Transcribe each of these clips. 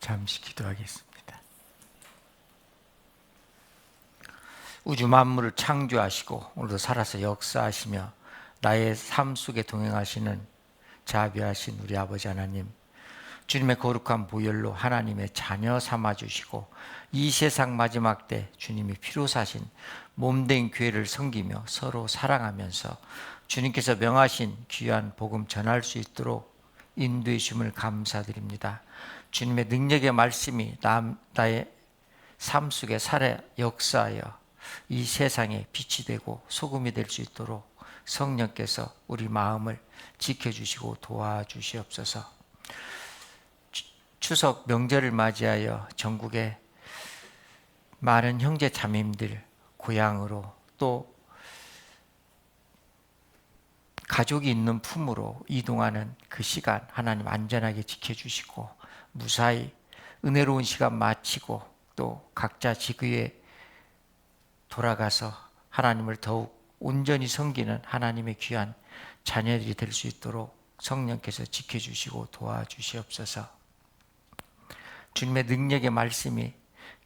잠시 기도하겠습니다. 우주 만물을 창조하시고 오늘도 살아서 역사하시며 나의 삶 속에 동행하시는 자비하신 우리 아버지 하나님, 주님의 거룩한 보혈로 하나님의 자녀 삼아주시고 이 세상 마지막 때 주님이 피로사신 몸된 교회를 섬기며 서로 사랑하면서 주님께서 명하신 귀한 복음 전할 수 있도록 인도해 주심을 감사드립니다. 주님의 능력의 말씀이 나의 삶 속에 살아 역사하여 이 세상에 빛이 되고 소금이 될 수 있도록 성령께서 우리 마음을 지켜주시고 도와주시옵소서. 추석 명절을 맞이하여 전국의 많은 형제 자매님들 고향으로 또 가족이 있는 품으로 이동하는 그 시간 하나님 안전하게 지켜주시고 무사히 은혜로운 시간 마치고 또 각자 지구에 돌아가서 하나님을 더욱 온전히 섬기는 하나님의 귀한 자녀들이 될 수 있도록 성령께서 지켜주시고 도와주시옵소서. 주님의 능력의 말씀이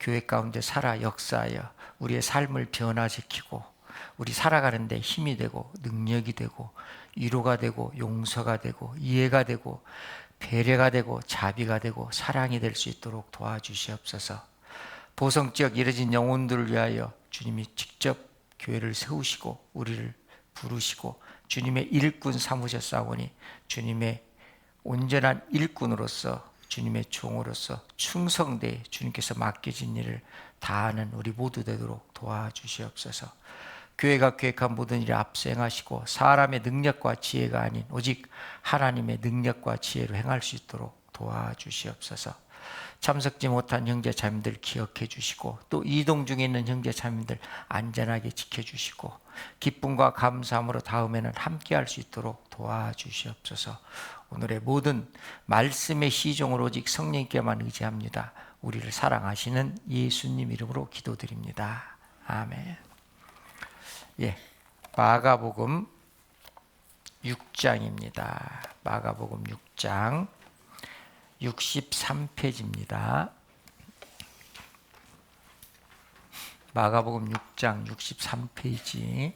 교회 가운데 살아 역사하여 우리의 삶을 변화시키고 우리 살아가는 데 힘이 되고 능력이 되고 위로가 되고 용서가 되고 이해가 되고 배려가 되고 자비가 되고 사랑이 될 수 있도록 도와주시옵소서. 보성지역 이뤄진 영혼들을 위하여 주님이 직접 교회를 세우시고 우리를 부르시고 주님의 일꾼 삼으셨사오니 주님의 온전한 일꾼으로서 주님의 종으로서 충성되이 주님께서 맡겨진 일을 다하는 우리 모두 되도록 도와주시옵소서. 교회가 계획한 모든 일에 앞서 행하시고 사람의 능력과 지혜가 아닌 오직 하나님의 능력과 지혜로 행할 수 있도록 도와주시옵소서. 참석지 못한 형제 자매들 기억해 주시고 또 이동 중에 있는 형제 자매들 안전하게 지켜주시고 기쁨과 감사함으로 다음에는 함께 할 수 있도록 도와주시옵소서. 오늘의 모든 말씀의 시종을 오직 성령께만 의지합니다. 우리를 사랑하시는 예수님 이름으로 기도드립니다. 아멘. 마가복음 6장입니다. 마가복음 6장 63페이지입니다. 마가복음 6장 63페이지.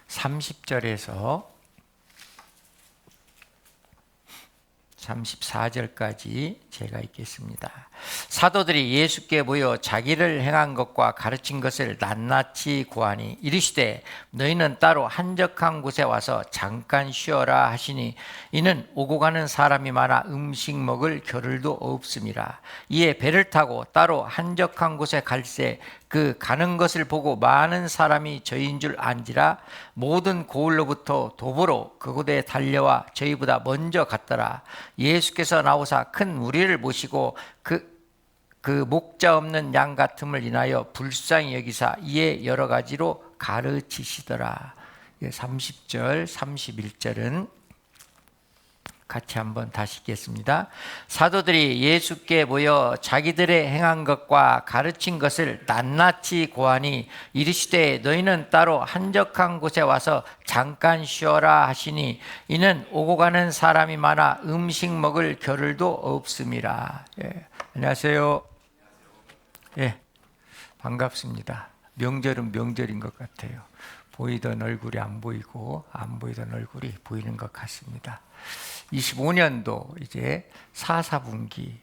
30절에서 34절까지 제가 읽겠습니다. 사도들이 예수께 모여 자기를 행한 것과 가르친 것을 낱낱이 고하니 이르시되 너희는 따로 한적한 곳에 와서 잠깐 쉬어라 하시니 이는 오고 가는 사람이 많아 음식 먹을 겨를도 없음이라. 이에 배를 타고 따로 한적한 곳에 갈새 그 가는 것을 보고 많은 사람이 저희인 줄 안지라. 모든 고을로부터 도보로 그곳에 달려와 저희보다 먼저 갔더라. 예수께서 나오사 큰 무리를 모시고 그 목자 없는 양 같음을 인하여 불쌍히 여기사 이에 여러 가지로 가르치시더라. 30절 31절은 같이 한번 다시 읽겠습니다. 사도들이 예수께 모여 자기들의 행한 것과 가르친 것을 낱낱이 고하니 이르시되 너희는 따로 한적한 곳에 와서 잠깐 쉬어라 하시니 이는 오고 가는 사람이 많아 음식 먹을 겨를도 없음이라. 안녕하세요. 반갑습니다. 명절은 명절인 것 같아요. 보이던 얼굴이 안 보이고 안 보이던 얼굴이 보이는 것 같습니다. 25년도 이제 4분기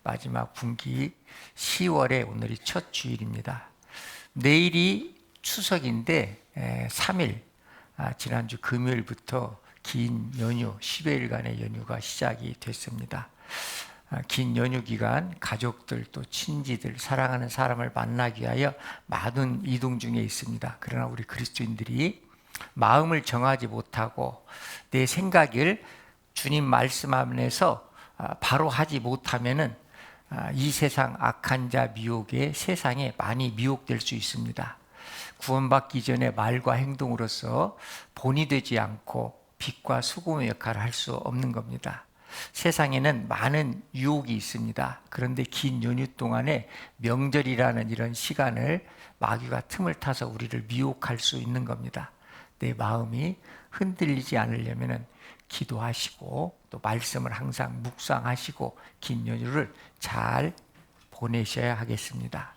마지막 분기 10월에 오늘이 첫 주일입니다. 내일이 추석인데 3일 지난주 금요일부터 긴 연휴 10여일간의 연휴가 시작이 됐습니다. 긴 연휴 기간 가족들 또 친지들 사랑하는 사람을 만나기 위하여 많은 이동 중에 있습니다. 그러나 우리 그리스도인들이 마음을 정하지 못하고 내 생각을 주님 말씀 안에서 바로 하지 못하면은 이 세상 악한 자 미혹에 세상에 많이 미혹될 수 있습니다. 구원받기 전에 말과 행동으로서 본이 되지 않고 빛과 소금의 역할을 할 수 없는 겁니다. 세상에는 많은 유혹이 있습니다. 그런데 긴 연휴 동안에 명절이라는 이런 시간을 마귀가 틈을 타서 우리를 미혹할 수 있는 겁니다. 내 마음이 흔들리지 않으려면 기도하시고 또 말씀을 항상 묵상하시고 긴 연휴를 잘 보내셔야 하겠습니다.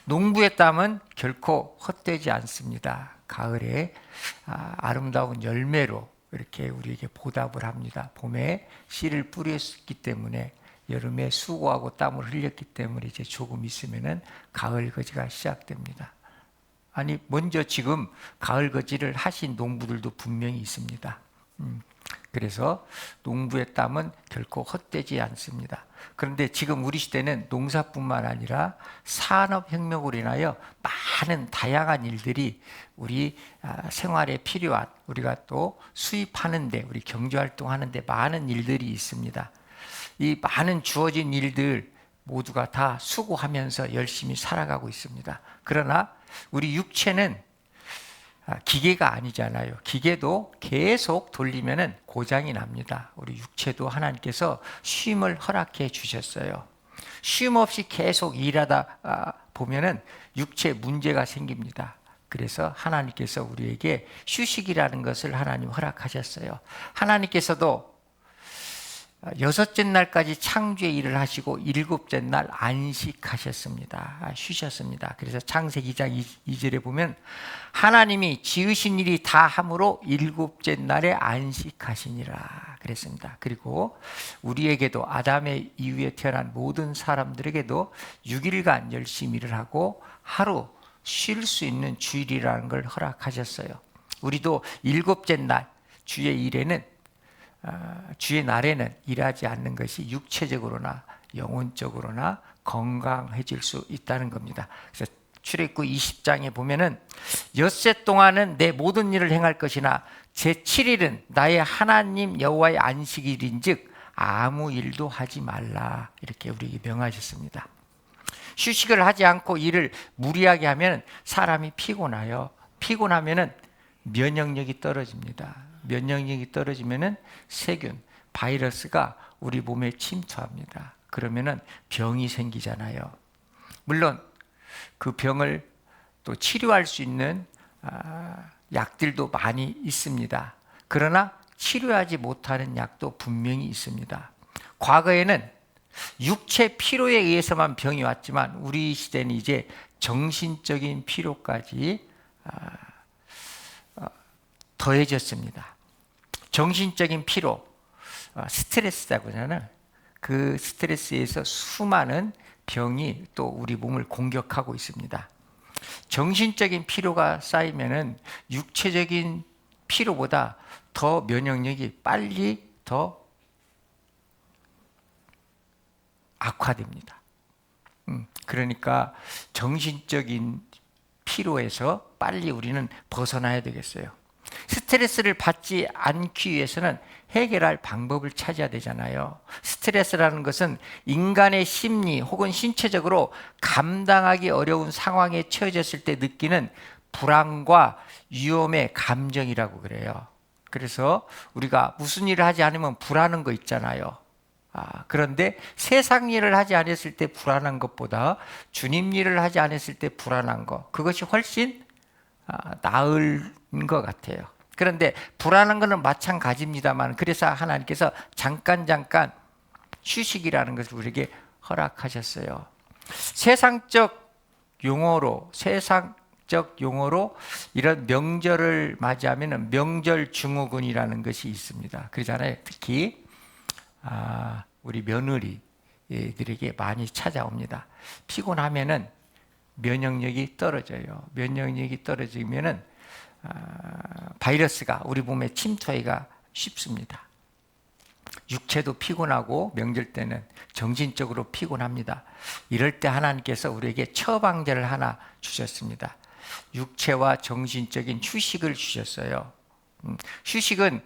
농부의 땀은 결코 헛되지 않습니다. 가을에 아름다운 열매로 이렇게 우리에게 보답을 합니다. 봄에 씨를 뿌렸기 때문에 여름에 수고하고 땀을 흘렸기 때문에 이제 조금 있으면은 가을 거지가 시작됩니다. 아니 먼저 지금 가을 거지를 하신 농부들도 분명히 있습니다. 그래서 농부의 땀은 결코 헛되지 않습니다. 그런데 지금 우리 시대는 농사뿐만 아니라 산업혁명으로 인하여 많은 다양한 일들이 우리 생활에 필요한, 우리가 또 수입하는데, 우리 경제활동하는데 많은 일들이 있습니다. 이 많은 주어진 일들 모두가 다 수고하면서 열심히 살아가고 있습니다. 그러나 우리 육체는 기계가 아니잖아요. 기계도 계속 돌리면은 고장이 납니다. 우리 육체도 하나님께서 쉼을 허락해 주셨어요. 쉼 없이 계속 일하다 보면은 육체에 문제가 생깁니다. 그래서 하나님께서 우리에게 휴식이라는 것을 하나님 허락하셨어요. 하나님께서도 여섯째 날까지 창조의 일을 하시고 일곱째 날 안식하셨습니다. 쉬셨습니다. 그래서 창세기 2장 2절에 보면 하나님이 지으신 일이 다 함으로 일곱째 날에 안식하시니라 그랬습니다. 그리고 우리에게도 아담의 이후에 태어난 모든 사람들에게도 6일간 열심히 일을 하고 하루 쉴 수 있는 주일이라는 걸 허락하셨어요. 우리도 일곱째 날 주의 일에는 주의 날에는 일하지 않는 것이 육체적으로나 영혼적으로나 건강해질 수 있다는 겁니다. 그래서 출애굽 20장에 보면은 엿새 동안은 내 모든 일을 행할 것이나 제7일은 나의 하나님 여호와의 안식일인즉 아무 일도 하지 말라 이렇게 우리에게 명하셨습니다. 휴식을 하지 않고 일을 무리하게 하면 사람이 피곤해요. 피곤하면은 면역력이 떨어집니다. 면역력이 떨어지면은 세균, 바이러스가 우리 몸에 침투합니다. 그러면은 병이 생기잖아요. 물론 그 병을 또 치료할 수 있는 약들도 많이 있습니다. 그러나 치료하지 못하는 약도 분명히 있습니다. 과거에는 육체 피로에 의해서만 병이 왔지만 우리 시대는 이제 정신적인 피로까지 더해졌습니다. 정신적인 피로, 스트레스라고 하잖아요. 그 스트레스에서 수많은 병이 또 우리 몸을 공격하고 있습니다. 정신적인 피로가 쌓이면은 육체적인 피로보다 더 면역력이 빨리 더 악화됩니다. 그러니까 정신적인 피로에서 빨리 우리는 벗어나야 되겠어요. 스트레스를 받지 않기 위해서는 해결할 방법을 찾아야 되잖아요. 스트레스라는 것은 인간의 심리 혹은 신체적으로 감당하기 어려운 상황에 처해졌을 때 느끼는 불안과 위험의 감정이라고 그래요. 그래서 우리가 무슨 일을 하지 않으면 불안한 거 있잖아요. 그런데 세상 일을 하지 않았을 때 불안한 것보다 주님 일을 하지 않았을 때 불안한 것, 그것이 훨씬 나을 것 같아요. 그런데 불안한 것은 마찬가지입니다만 그래서 하나님께서 잠깐 휴식이라는 것을 우리에게 허락하셨어요. 세상적 용어로 이런 명절을 맞이하면 명절 증후군이라는 것이 있습니다. 그러잖아요. 특히 우리 며느리들에게 많이 찾아옵니다. 피곤하면은 면역력이 떨어져요. 면역력이 떨어지면은 바이러스가 우리 몸에 침투하기가 쉽습니다. 육체도 피곤하고 명절 때는 정신적으로 피곤합니다. 이럴 때 하나님께서 우리에게 처방제를 하나 주셨습니다. 육체와 정신적인 휴식을 주셨어요. 휴식은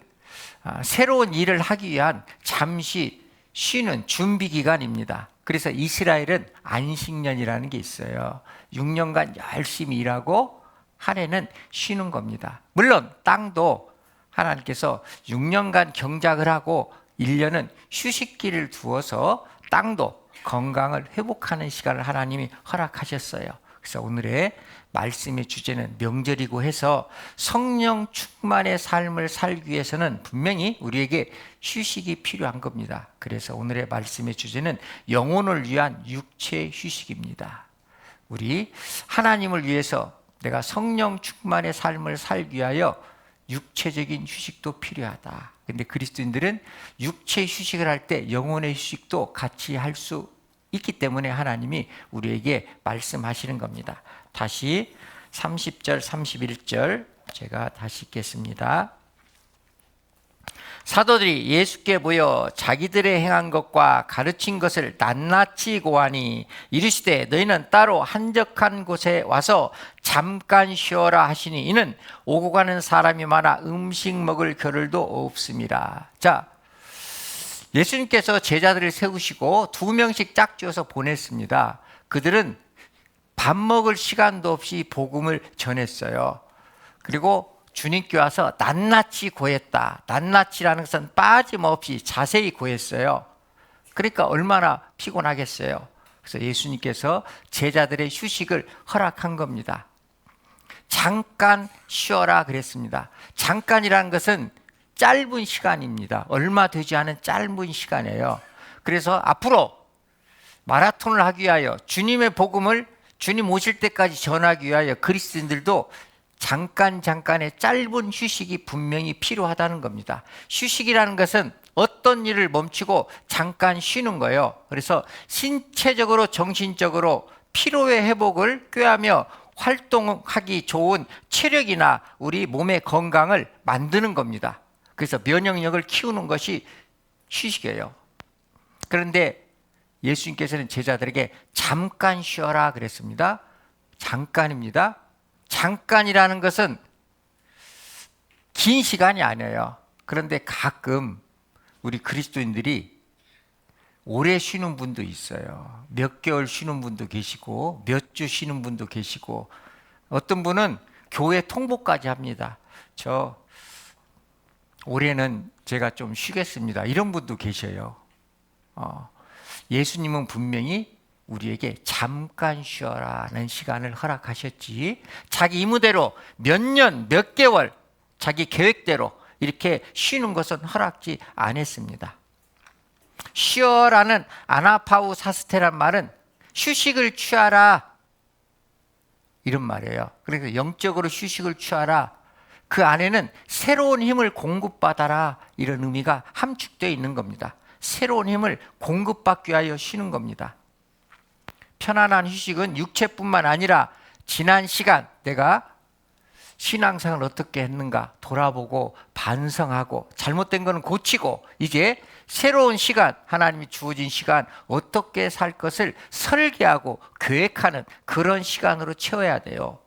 새로운 일을 하기 위한 잠시 쉬는 준비 기간입니다. 그래서 이스라엘은 안식년이라는 게 있어요. 6년간 열심히 일하고 한 해는 쉬는 겁니다. 물론 땅도 하나님께서 6년간 경작을 하고 1년은 휴식기를 두어서 땅도 건강을 회복하는 시간을 하나님이 허락하셨어요. 그래서 오늘의 말씀의 주제는 명절이고 해서 성령 충만의 삶을 살기 위해서는 분명히 우리에게 휴식이 필요한 겁니다. 그래서 오늘의 말씀의 주제는 영혼을 위한 육체의 휴식입니다. 우리 하나님을 위해서 내가 성령 충만의 삶을 살기 위하여 육체적인 휴식도 필요하다. 근데 그리스도인들은 육체 휴식을 할 때 영혼의 휴식도 같이 할 수 있기 때문에 하나님이 우리에게 말씀하시는 겁니다. 다시 30절 31절 제가 다시 읽겠습니다. 사도들이 예수께 모여 자기들의 행한 것과 가르친 것을 낱낱이 고하니 이르시되 너희는 따로 한적한 곳에 와서 잠깐 쉬어라 하시니 이는 오고 가는 사람이 많아 음식 먹을 겨를도 없음이라. 자, 예수님께서 제자들을 세우시고 2명씩 짝지어서 보냈습니다. 그들은 밥 먹을 시간도 없이 복음을 전했어요. 그리고 주님께 와서 낱낱이 고했다. 낱낱이라는 것은 빠짐없이 자세히 고했어요. 그러니까 얼마나 피곤하겠어요. 그래서 예수님께서 제자들의 휴식을 허락한 겁니다. 잠깐 쉬어라 그랬습니다. 잠깐이라는 것은 짧은 시간입니다. 얼마 되지 않은 짧은 시간이에요. 그래서 앞으로 마라톤을 하기 위하여 주님의 복음을 주님 오실 때까지 전하기 위하여 그리스도인들도 잠깐의 짧은 휴식이 분명히 필요하다는 겁니다. 휴식이라는 것은 어떤 일을 멈추고 잠깐 쉬는 거예요. 그래서 신체적으로 정신적으로 피로의 회복을 꾀하며 활동하기 좋은 체력이나 우리 몸의 건강을 만드는 겁니다. 그래서 면역력을 키우는 것이 휴식이에요. 그런데 예수님께서는 제자들에게 잠깐 쉬어라 그랬습니다. 잠깐입니다. 잠깐이라는 것은 긴 시간이 아니에요. 그런데 가끔 우리 그리스도인들이 오래 쉬는 분도 있어요. 몇 개월 쉬는 분도 계시고 몇 주 쉬는 분도 계시고 어떤 분은 교회 통보까지 합니다. 저 올해는 제가 좀 쉬겠습니다. 이런 분도 계셔요. 예수님은 분명히 우리에게 잠깐 쉬어라는 시간을 허락하셨지 자기 임무대로 몇 년, 몇 개월 자기 계획대로 이렇게 쉬는 것은 허락지 않았습니다. 쉬어라는 아나파우 사스테란 말은 휴식을 취하라 이런 말이에요. 그래서 영적으로 휴식을 취하라. 그 안에는 새로운 힘을 공급받아라 이런 의미가 함축되어 있는 겁니다. 새로운 힘을 공급받기 위하여 쉬는 겁니다. 편안한 휴식은 육체뿐만 아니라 지난 시간 내가 신앙생활을 어떻게 했는가 돌아보고 반성하고 잘못된 것은 고치고 이제 새로운 시간 하나님이 주어진 시간 어떻게 살 것을 설계하고 계획하는 그런 시간으로 채워야 돼요.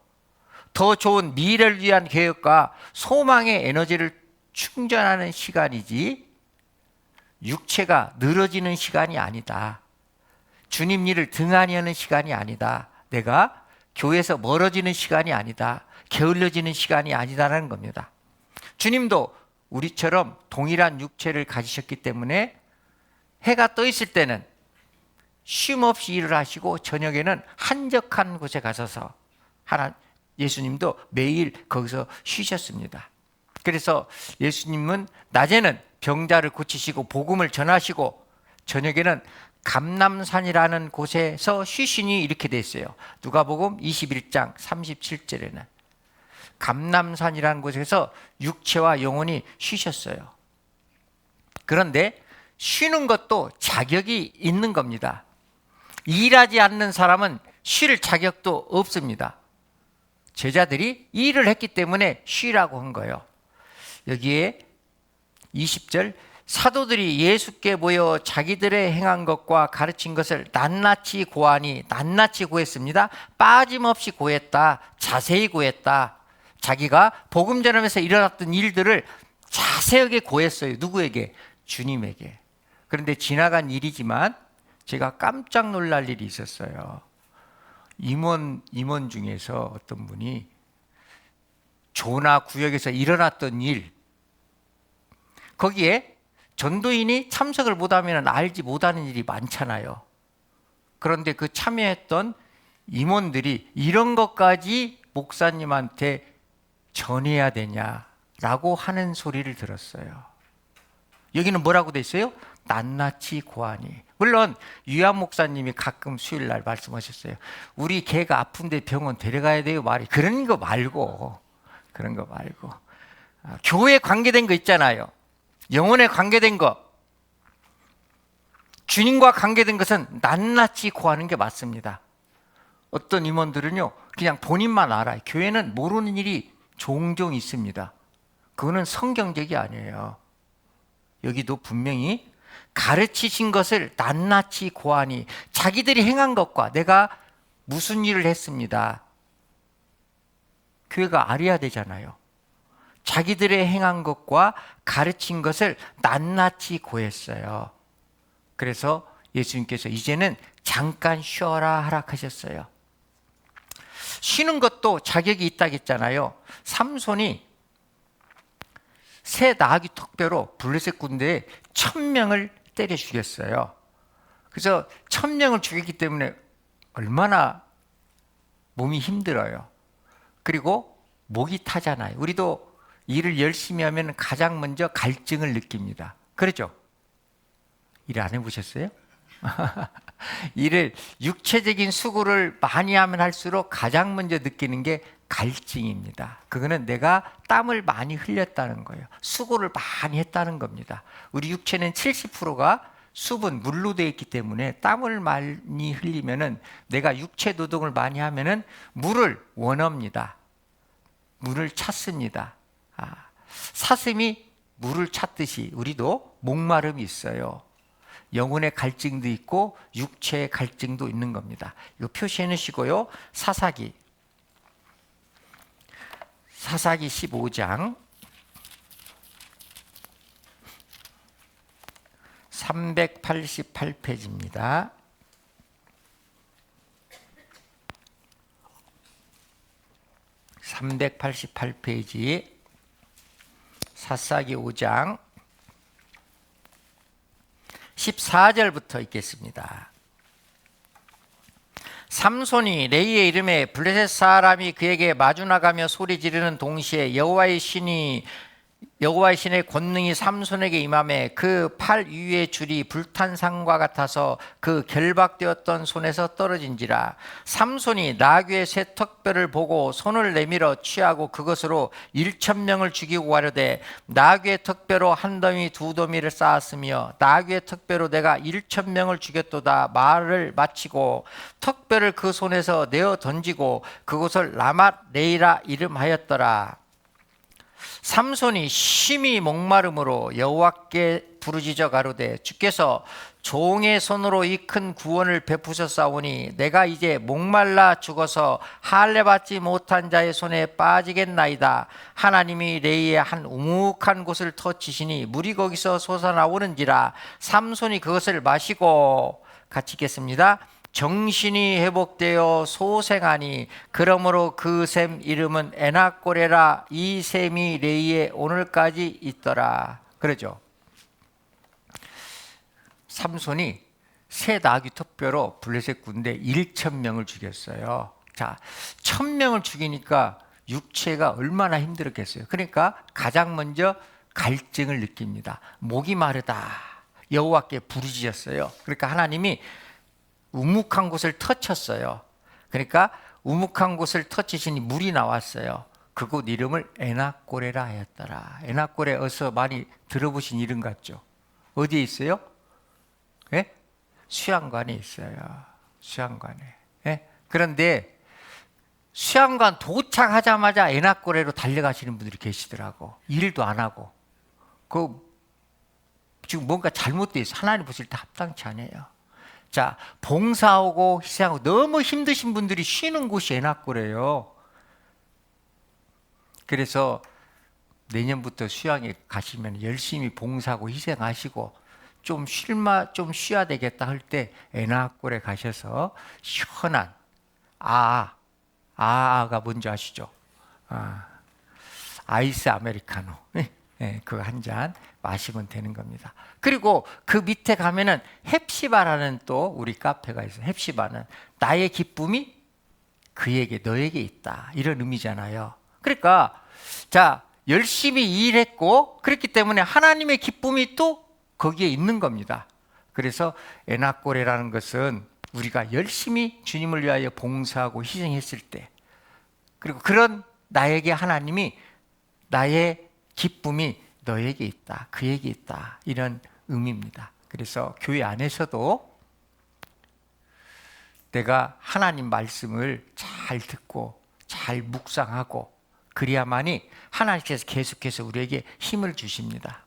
더 좋은 미래를 위한 계획과 소망의 에너지를 충전하는 시간이지 육체가 늘어지는 시간이 아니다. 주님 일을 등한히 하는 시간이 아니다. 내가 교회에서 멀어지는 시간이 아니다. 게을러지는 시간이 아니다라는 겁니다. 주님도 우리처럼 동일한 육체를 가지셨기 때문에 해가 떠 있을 때는 쉼 없이 일을 하시고 저녁에는 한적한 곳에 가셔서 예수님도 매일 거기서 쉬셨습니다. 그래서 예수님은 낮에는 병자를 고치시고 복음을 전하시고 저녁에는 감람산이라는 곳에서 쉬시니 이렇게 돼 있어요. 누가복음 21장 37절에는 감람산이라는 곳에서 육체와 영혼이 쉬셨어요. 그런데 쉬는 것도 자격이 있는 겁니다. 일하지 않는 사람은 쉴 자격도 없습니다. 제자들이 일을 했기 때문에 쉬라고 한 거예요. 여기에 20절 사도들이 예수께 모여 자기들의 행한 것과 가르친 것을 낱낱이 고하니 낱낱이 고했습니다. 빠짐없이 고했다. 자세히 고했다. 자기가 복음 전하면서 일어났던 일들을 자세하게 고했어요. 누구에게? 주님에게. 그런데 지나간 일이지만 제가 깜짝 놀랄 일이 있었어요. 임원 중에서 어떤 분이 조나 구역에서 일어났던 일 거기에 전도인이 참석을 못하면 알지 못하는 일이 많잖아요. 그런데 그 참여했던 임원들이 이런 것까지 목사님한테 전해야 되냐라고 하는 소리를 들었어요. 여기는 뭐라고 돼 있어요? 낱낱이 고하니. 물론 유한 목사님이 가끔 수요일날 말씀하셨어요. 우리 개가 아픈데 병원 데려가야 돼요 말이. 그런 거 말고 교회에 관계된 거 있잖아요. 영혼에 관계된 거, 주님과 관계된 것은 낱낱이 고하는 게 맞습니다. 어떤 임원들은요 그냥 본인만 알아요. 교회는 모르는 일이 종종 있습니다. 그거는 성경적이 아니에요. 여기도 분명히 가르치신 것을 낱낱이 고하니, 자기들이 행한 것과 내가 무슨 일을 했습니다. 교회가 알아야 되잖아요. 자기들의 행한 것과 가르친 것을 낱낱이 고했어요. 그래서 예수님께서 이제는 잠깐 쉬어라 하락하셨어요. 쉬는 것도 자격이 있다고 했잖아요. 삼손이 새 나귀 턱뼈로 블레셋 군대에 1000명을 때려 죽였어요. 그래서 1000명을 죽였기 때문에 얼마나 몸이 힘들어요. 그리고 목이 타잖아요. 우리도 일을 열심히 하면 가장 먼저 갈증을 느낍니다. 그렇죠? 일 안 해보셨어요? 일을 육체적인 수고를 많이 하면 할수록 가장 먼저 느끼는 게 갈증입니다. 그거는 내가 땀을 많이 흘렸다는 거예요. 수고를 많이 했다는 겁니다. 우리 육체는 70%가 수분, 물로 되어 있기 때문에 땀을 많이 흘리면은, 내가 육체 노동을 많이 하면은 물을 원합니다. 물을 찾습니다. 사슴이 물을 찾듯이 우리도 목마름이 있어요. 영혼의 갈증도 있고 육체의 갈증도 있는 겁니다. 이거 표시해 놓으시고요. 사사기 15장 388페이지입니다. (388페이지) 사사기 5장 14절부터 읽겠습니다. 삼손이 레이의 이름에 블레셋 사람이 그에게 마주 나가며 소리 지르는 동시에 여호와의 신의 권능이 삼손에게 임하매 그 팔 위의 줄이 불탄 상과 같아서 그 결박되었던 손에서 떨어진지라. 삼손이 나귀의 새 턱뼈를 보고 손을 내밀어 취하고 그것으로 1000명을 죽이고 가려되 나귀의 턱뼈로 한 더미 두 더미를 쌓았으며 나귀의 턱뼈로 내가 1000명을 죽였도다 말을 마치고 턱뼈를 그 손에서 내어 던지고 그곳을 라맛 레이라 이름하였더라. 삼손이 심히 목마름으로 여호와께 부르짖어 가로되 주께서 종의 손으로 이 큰 구원을 베푸셨사오니 내가 이제 목말라 죽어서 할례 받지 못한 자의 손에 빠지겠나이다. 하나님이 레이의 한 우묵한 곳을 터치시니 물이 거기서 솟아나오는지라. 삼손이 그것을 마시고, 같이 읽겠습니다. 정신이 회복되어 소생하니 그러므로 그 샘 이름은 에낙고레라. 이 샘이 레이에 오늘까지 있더라. 그러죠. 삼손이 새 나귀 턱뼈로 블레셋 군대 1000명을 죽였어요. 자, 1000명을 죽이니까 육체가 얼마나 힘들었겠어요. 그러니까 가장 먼저 갈증을 느낍니다. 목이 마르다. 여호와께 부르짖었어요. 그러니까 하나님이 우묵한 곳을 터쳤어요. 그러니까 우묵한 곳을 터치시니 물이 나왔어요. 그곳 이름을 에낙고레라 하였더라. 에낙고레 어서 많이 들어보신 이름 같죠? 어디에 있어요? 예? 수양관에 있어요. 수양관에. 예? 그런데 수양관 도착하자마자 에낙고레로 달려가시는 분들이 계시더라고. 일도 안 하고. 지금 뭔가 잘못되어 있어요. 하나님 보실 때 합당치 않아요. 자, 봉사하고 희생하고 너무 힘드신 분들이 쉬는 곳이 에낙고래요. 그래서 내년부터 수양에 가시면 열심히 봉사하고 희생하시고 좀 쉬어야 되겠다 할 때 에낙고래 가셔서 시원한 아가 뭔지 아시죠? 아이스 아메리카노. 네, 그거 한 잔 마시면 되는 겁니다. 그리고 그 밑에 가면은 헵시바라는 또 우리 카페가 있어요. 헵시바는 나의 기쁨이 그에게 너에게 있다 이런 의미잖아요. 그러니까 자 열심히 일했고 그렇기 때문에 하나님의 기쁨이 또 거기에 있는 겁니다. 그래서 에나꼬레라는 것은 우리가 열심히 주님을 위하여 봉사하고 희생했을 때 그리고 그런 나에게 하나님이 나의 기쁨이 너에게 있다 그에게 있다 이런 의미입니다. 그래서 교회 안에서도 내가 하나님 말씀을 잘 듣고 잘 묵상하고 그래야만이 하나님께서 계속해서 우리에게 힘을 주십니다.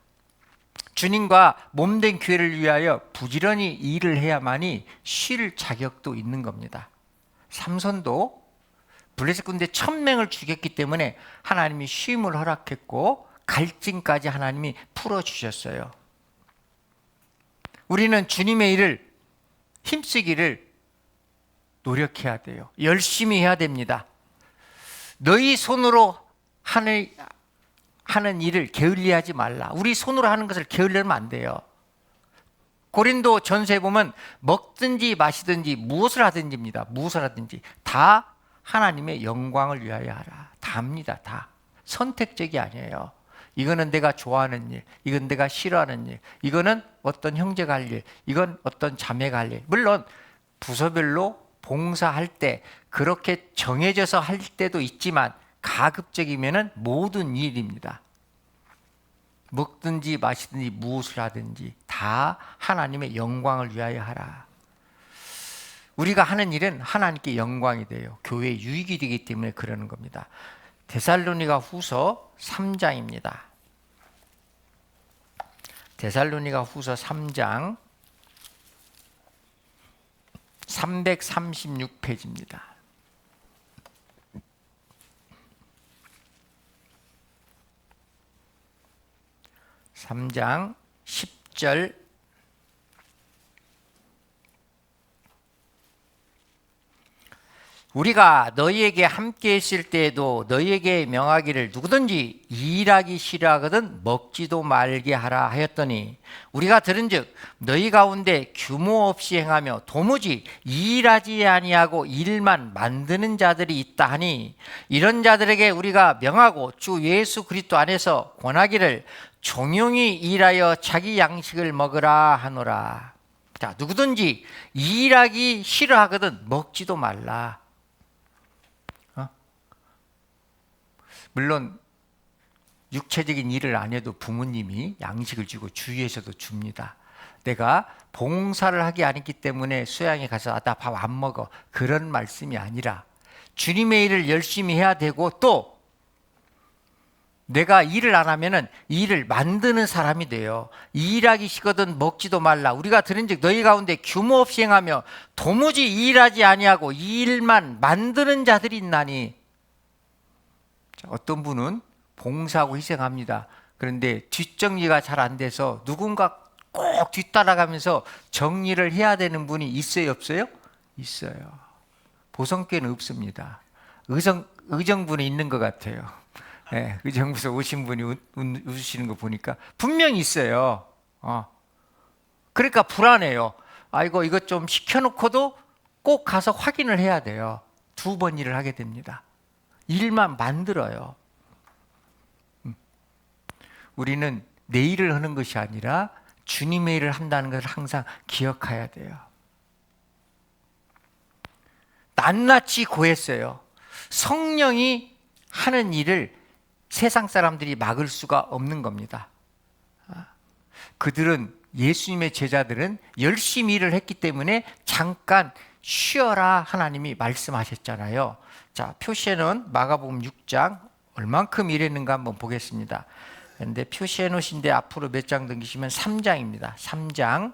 주님과 몸된 교회를 위하여 부지런히 일을 해야만이 쉴 자격도 있는 겁니다. 삼손도 블레셋 군대 1000명을 죽였기 때문에 하나님이 쉼을 허락했고 갈증까지 하나님이 풀어주셨어요. 우리는 주님의 일을 힘쓰기를 노력해야 돼요. 열심히 해야 됩니다. 너희 손으로 하는 일을 게을리하지 말라. 우리 손으로 하는 것을 게을리하면 안 돼요. 고린도 전서에 보면 먹든지 마시든지 무엇을 하든지입니다. 무엇을 하든지 다 하나님의 영광을 위하여 하라. 다입니다. 다. 선택적이 아니에요. 이거는 내가 좋아하는 일, 이건 내가 싫어하는 일, 이거는 어떤 형제가 할 일, 이건 어떤 자매가 할 일. 물론 부서별로 봉사할 때 그렇게 정해져서 할 때도 있지만 가급적이면 모든 일입니다. 먹든지 마시든지 무엇을 하든지 다 하나님의 영광을 위하여 하라. 우리가 하는 일은 하나님께 영광이 돼요. 교회에 유익이 되기 때문에 그러는 겁니다. 데살로니가 후서 3장입니다. 데살로니가 후서 3장 336페이지입니다. (3장) 10절 우리가 너희에게 함께 있을 때에도 너희에게 명하기를 누구든지 일하기 싫어하거든 먹지도 말게 하라 하였더니 우리가 들은즉 너희 가운데 규모 없이 행하며 도무지 일하지 아니하고 일만 만드는 자들이 있다 하니 이런 자들에게 우리가 명하고 주 예수 그리스도 안에서 권하기를 종용히 일하여 자기 양식을 먹으라 하노라. 자, 누구든지 일하기 싫어하거든 먹지도 말라. 물론 육체적인 일을 안 해도 부모님이 양식을 주고 주위에서도 줍니다. 내가 봉사를 하기 아니기 때문에 수양에 가서 나 밥 안 먹어 그런 말씀이 아니라 주님의 일을 열심히 해야 되고 또 내가 일을 안 하면은 일을 만드는 사람이 돼요. 일하기 싫거든 먹지도 말라. 우리가 들은즉 너희 가운데 규모 없이 행하며 도무지 일하지 아니하고 일만 만드는 자들이 있나니. 어떤 분은 봉사하고 희생합니다. 그런데 뒷정리가 잘 안 돼서 누군가 꼭 뒤따라가면서 정리를 해야 되는 분이 있어요, 없어요? 있어요. 보성교회는 없습니다. 의정부는 있는 것 같아요. 네, 의정부에서 오신 분이 웃으시는 거 보니까 분명히 있어요. 그러니까 불안해요. 아이고 이것 좀 시켜놓고도 꼭 가서 확인을 해야 돼요. 2번 일을 하게 됩니다. 일만 만들어요. 우리는 내 일을 하는 것이 아니라 주님의 일을 한다는 것을 항상 기억해야 돼요. 낱낱이 고했어요. 성령이 하는 일을 세상 사람들이 막을 수가 없는 겁니다. 그들은 예수님의 제자들은 열심히 일을 했기 때문에 잠깐 쉬어라 하나님이 말씀하셨잖아요. 자, 표시해 놓은 마가복음 6장 얼만큼 일했는가 한번 보겠습니다. 그런데 표시해 놓으신데 앞으로 몇 장 넘기시면 3장입니다. 3장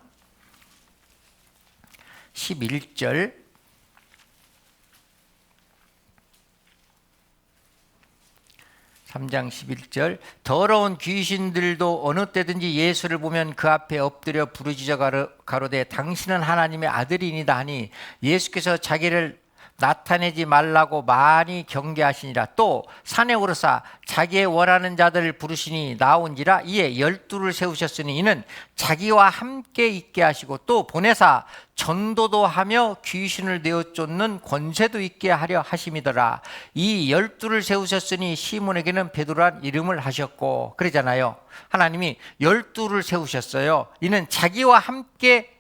11절 더러운 귀신들도 어느 때든지 예수를 보면 그 앞에 엎드려 부르짖어 가로되 당신은 하나님의 아들이니이다 하니 예수께서 자기를 나타내지 말라고 많이 경계하시니라. 또 산에 오르사 자기의 원하는 자들을 부르시니 나온지라. 이에 12를 세우셨으니 이는 자기와 함께 있게 하시고 또 보내사 전도도 하며 귀신을 내어 쫓는 권세도 있게 하려 하심이더라. 이 12를 세우셨으니 시몬에게는 베드로란 이름을 하셨고, 그러잖아요. 하나님이 12를 세우셨어요. 이는 자기와 함께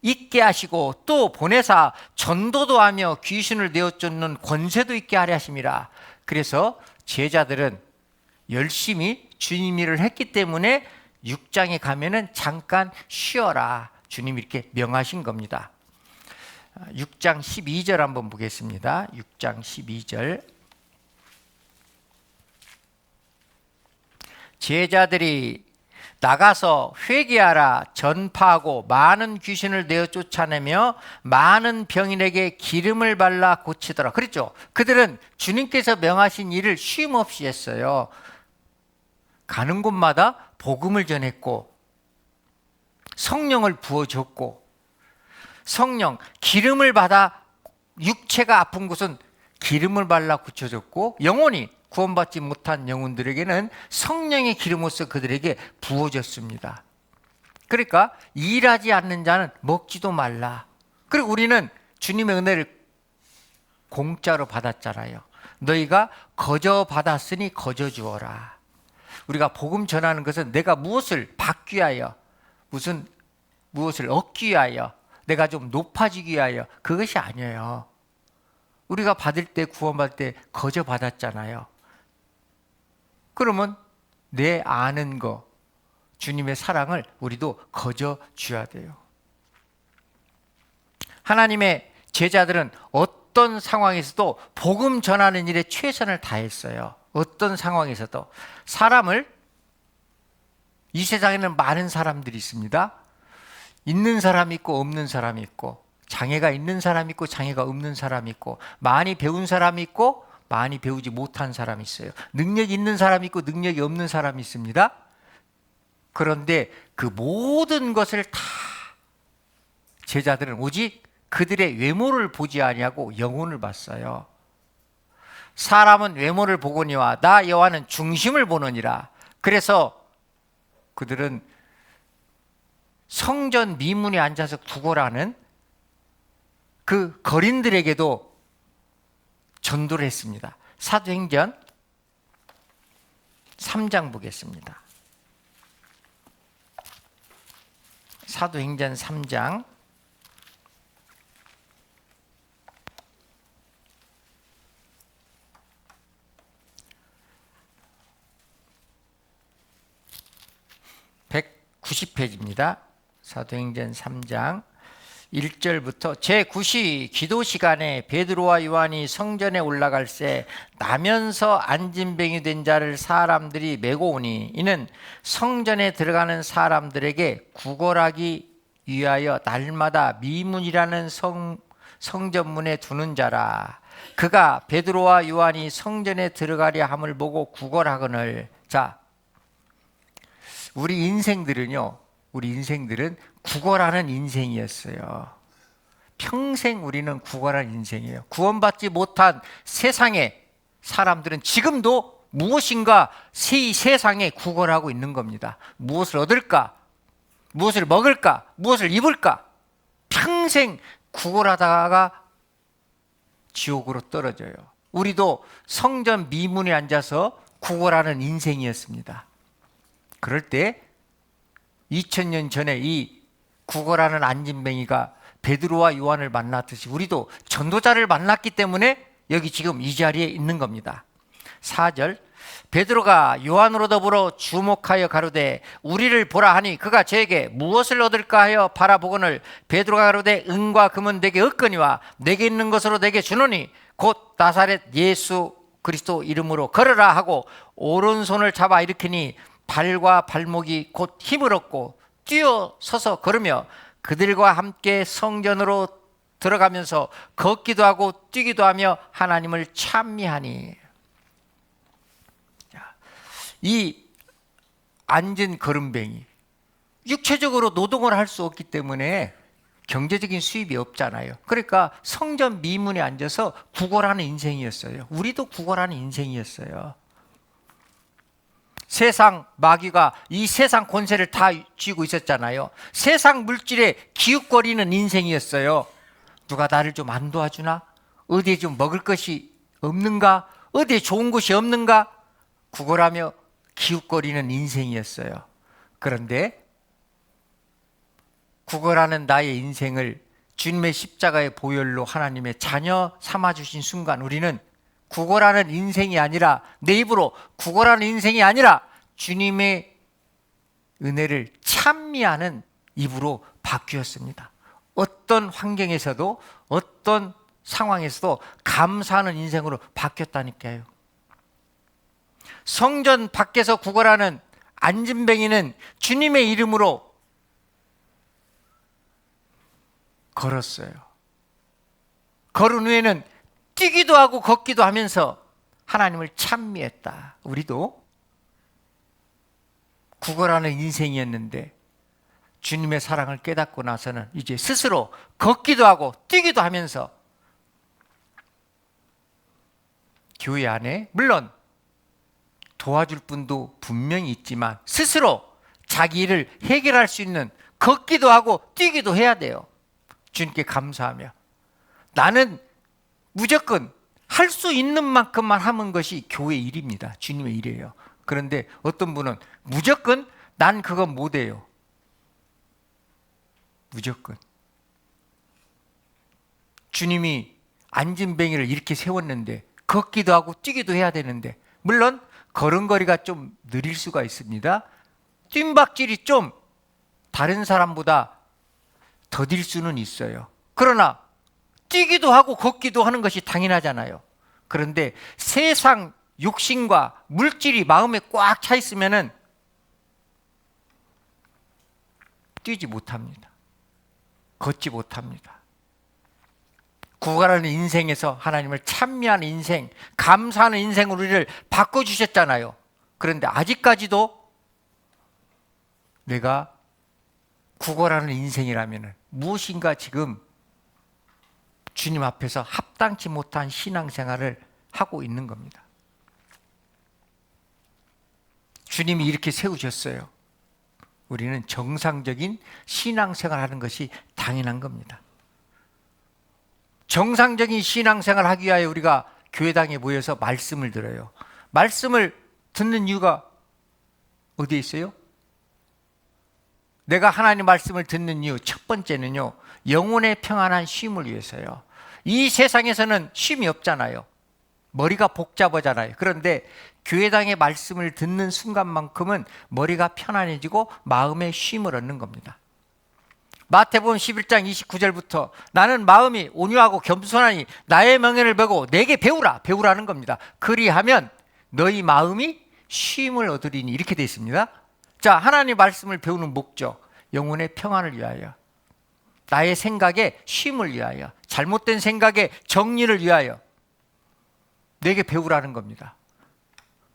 있게 하시고 또 보내사 전도도 하며 귀신을 내어 쫓는 권세도 있게 하려 하심이라. 그래서 제자들은 열심히 주님 일을 했기 때문에 6장에 가면은 잠깐 쉬어라, 주님이 이렇게 명하신 겁니다. 6장 12절 한번 보겠습니다. 6장 12절. 제자들이 나가서 회개하라 전파하고 많은 귀신을 내어 쫓아내며 많은 병인에게 기름을 발라 고치더라. 그랬죠. 그들은 주님께서 명하신 일을 쉼 없이 했어요. 가는 곳마다 복음을 전했고 성령을 부어줬고, 성령 기름을 받아 육체가 아픈 곳은 기름을 발라 고쳐줬고, 영혼이 구원받지 못한 영혼들에게는 성령의 기름으로써 그들에게 부어졌습니다. 그러니까 일하지 않는 자는 먹지도 말라. 그리고 우리는 주님의 은혜를 공짜로 받았잖아요. 너희가 거저 받았으니 거저 주어라. 우리가 복음 전하는 것은 내가 무엇을 받기 위하여, 무엇을 얻기 위하여, 내가 좀 높아지기 위하여, 그것이 아니에요. 우리가 받을 때, 구원받을 때 거저 받았잖아요. 그러면 내 아는 거, 주님의 사랑을 우리도 거저 줘야 돼요. 하나님의 제자들은 어떤 상황에서도 복음 전하는 일에 최선을 다했어요. 어떤 상황에서도. 이 세상에는 많은 사람들이 있습니다. 있는 사람이 있고 없는 사람이 있고, 장애가 있는 사람이 있고 장애가 없는 사람이 있고, 많이 배운 사람이 있고 많이 배우지 못한 사람이 있어요. 능력이 있는 사람이 있고 능력이 없는 사람이 있습니다. 그런데 그 모든 것을 다 제자들은 오직 그들의 외모를 보지 아니하고 영혼을 봤어요. 사람은 외모를 보거니와 나 여호와는 중심을 보느니라. 그래서 그들은 성전 미문에 앉아서 구걸하는 그 거린들에게도 전도를 했습니다. 사도행전 3장 보겠습니다. 사도행전 3장 190페이지입니다. 사도행전 3장 1절부터 제9시 기도 시간에 베드로와 요한이 성전에 올라갈새 나면서 안진뱅이 된 자를 사람들이 메고 오니 이는 성전에 들어가는 사람들에게 구걸하기 위하여 날마다 미문이라는 성전문에 두는 자라. 그가 베드로와 요한이 성전에 들어가려 함을 보고 구걸하거늘. 자, 우리 인생들은 구걸하는 인생이었어요. 평생 우리는 구걸한 인생이에요. 구원받지 못한 세상의 사람들은 지금도 무엇인가 이 세상에 구걸하고 있는 겁니다. 무엇을 얻을까? 무엇을 먹을까? 무엇을 입을까? 평생 구걸하다가 지옥으로 떨어져요. 우리도 성전 미문에 앉아서 구걸하는 인생이었습니다. 그럴 때 2000년 전에 이 구걸하는 안진뱅이가 베드로와 요한을 만났듯이 우리도 전도자를 만났기 때문에 여기 지금 이 자리에 있는 겁니다. 4절 베드로가 요한으로 더불어 주목하여 가로되 우리를 보라 하니 그가 저에게 무엇을 얻을까 하여 바라보거늘 베드로가 가로되 은과 금은 내게 없거니와 내게 있는 것으로 내게 주노니 곧 나사렛 예수 그리스도 이름으로 걸으라 하고 오른손을 잡아 일으키니 발과 발목이 곧 힘을 얻고 뛰어 서서 걸으며 그들과 함께 성전으로 들어가면서 걷기도 하고 뛰기도 하며 하나님을 찬미하니. 이 앉은 거름뱅이 육체적으로 노동을 할 수 없기 때문에 경제적인 수입이 없잖아요. 그러니까 성전 미문에 앉아서 구걸하는 인생이었어요. 우리도 구걸하는 인생이었어요. 세상 마귀가 이 세상 권세를 다 쥐고 있었잖아요. 세상 물질에 기웃거리는 인생이었어요. 누가 나를 좀 안 도와주나? 어디에 좀 먹을 것이 없는가? 어디에 좋은 곳이 없는가? 구걸하며 기웃거리는 인생이었어요. 그런데 구걸하는 나의 인생을 주님의 십자가의 보혈로 하나님의 자녀 삼아주신 순간 우리는 구걸하는 인생이 아니라, 내 입으로 구걸하는 인생이 아니라 주님의 은혜를 찬미하는 입으로 바뀌었습니다. 어떤 환경에서도 어떤 상황에서도 감사하는 인생으로 바뀌었다니까요. 성전 밖에서 구걸하는 안진뱅이는 주님의 이름으로 걸었어요. 걸은 후에는 뛰기도 하고 걷기도 하면서 하나님을 찬미했다. 우리도 구걸하는 인생이었는데 주님의 사랑을 깨닫고 나서는 이제 스스로 걷기도 하고 뛰기도 하면서 교회 안에 물론 도와줄 분도 분명히 있지만 스스로 자기 일을 해결할 수 있는, 걷기도 하고 뛰기도 해야 돼요. 주님께 감사하며 나는 무조건 할 수 있는 만큼만 하는 것이 교회 일입니다. 주님의 일이에요. 그런데 어떤 분은 무조건 난 그거 못해요. 무조건. 주님이 안진뱅이를 이렇게 세웠는데 걷기도 하고 뛰기도 해야 되는데, 물론 걸음걸이가 좀 느릴 수가 있습니다. 뜀박질이 좀 다른 사람보다 더딜 수는 있어요. 그러나 뛰기도 하고 걷기도 하는 것이 당연하잖아요. 그런데 세상 욕심과 물질이 마음에 꽉 차 있으면은 뛰지 못합니다. 걷지 못합니다. 구걸하는 인생에서 하나님을 찬미하는 인생, 감사하는 인생으로 우리를 바꿔주셨잖아요. 그런데 아직까지도 내가 구걸하는 인생이라면 무엇인가 지금 주님 앞에서 합당치 못한 신앙생활을 하고 있는 겁니다. 주님이 이렇게 세우셨어요. 우리는 정상적인 신앙생활을 하는 것이 당연한 겁니다. 정상적인 신앙생활을 하기 위하여 우리가 교회당에 모여서 말씀을 들어요. 말씀을 듣는 이유가 어디에 있어요? 내가 하나님 말씀을 듣는 이유 첫 번째는요, 영혼의 평안한 쉼을 위해서요. 이 세상에서는 쉼이 없잖아요. 머리가 복잡하잖아요. 그런데 교회당의 말씀을 듣는 순간만큼은 머리가 편안해지고 마음의 쉼을 얻는 겁니다. 마태복음 11장 29절부터 나는 마음이 온유하고 겸손하니 나의 명예를 보고 내게 배우라는 겁니다. 그리하면 너희 마음이 쉼을 얻으리니, 이렇게 되어 있습니다. 자, 하나님 말씀을 배우는 목적, 영혼의 평안을 위하여, 나의 생각에 쉼을 위하여, 잘못된 생각에 정리를 위하여 내게 배우라는 겁니다.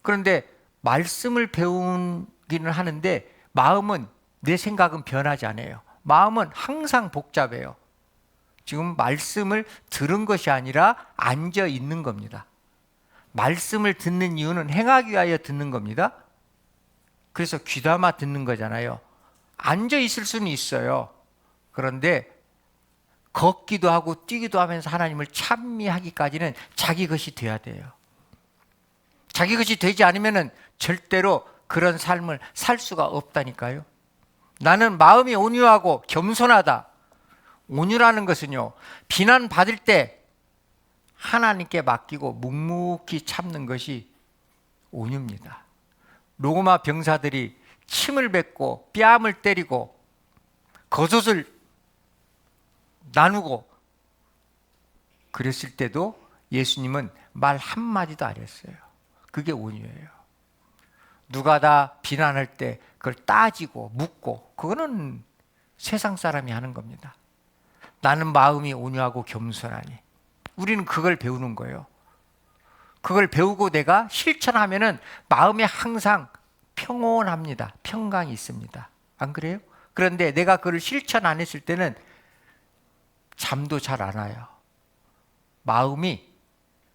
그런데 말씀을 배우기는 하는데 마음은, 내 생각은 변하지 않아요. 마음은 항상 복잡해요. 지금 말씀을 들은 것이 아니라 앉아 있는 겁니다. 말씀을 듣는 이유는 행하기 위하여 듣는 겁니다. 그래서 귀담아 듣는 거잖아요. 앉아 있을 수는 있어요. 그런데 걷기도 하고 뛰기도 하면서 하나님을 찬미하기까지는 자기 것이 돼야 돼요. 자기 것이 되지 않으면 절대로 그런 삶을 살 수가 없다니까요. 나는 마음이 온유하고 겸손하다. 온유라는 것은요, 비난받을 때 하나님께 맡기고 묵묵히 참는 것이 온유입니다. 로마 병사들이 침을 뱉고 뺨을 때리고 겉옷을 나누고 그랬을 때도 예수님은 말 한마디도 안 했어요. 그게 온유예요. 누가 다 비난할 때 그걸 따지고 묻고, 그거는 세상 사람이 하는 겁니다. 나는 마음이 온유하고 겸손하니, 우리는 그걸 배우는 거예요. 그걸 배우고 내가 실천하면은 마음이 항상 평온합니다. 평강이 있습니다. 안 그래요? 그런데 내가 그걸 실천 안 했을 때는 잠도 잘 안 와요. 마음이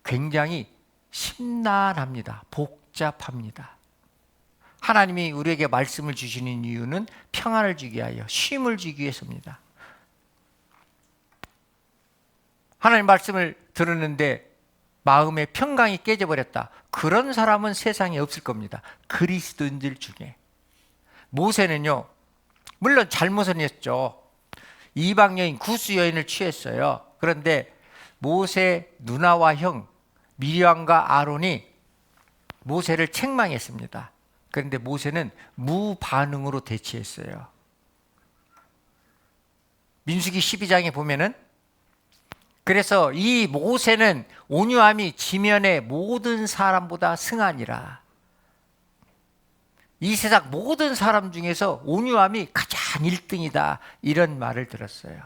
굉장히 심란합니다. 복잡합니다. 하나님이 우리에게 말씀을 주시는 이유는 평안을 주기 위하여, 쉼을 주기 위해서입니다. 하나님 말씀을 들었는데 마음의 평강이 깨져버렸다. 그런 사람은 세상에 없을 겁니다. 그리스도인들 중에. 모세는요, 물론 잘못은 했죠. 이방 여인, 구스 여인을 취했어요. 그런데 모세 누나와 형 미리암과 아론이 모세를 책망했습니다. 그런데 모세는 무반응으로 대치했어요. 민수기 12장에 보면은, 그래서 이 모세는 온유함이 지면의 모든 사람보다 승하니라. 이 세상 모든 사람 중에서 온유함이 가장 1등이다. 이런 말을 들었어요.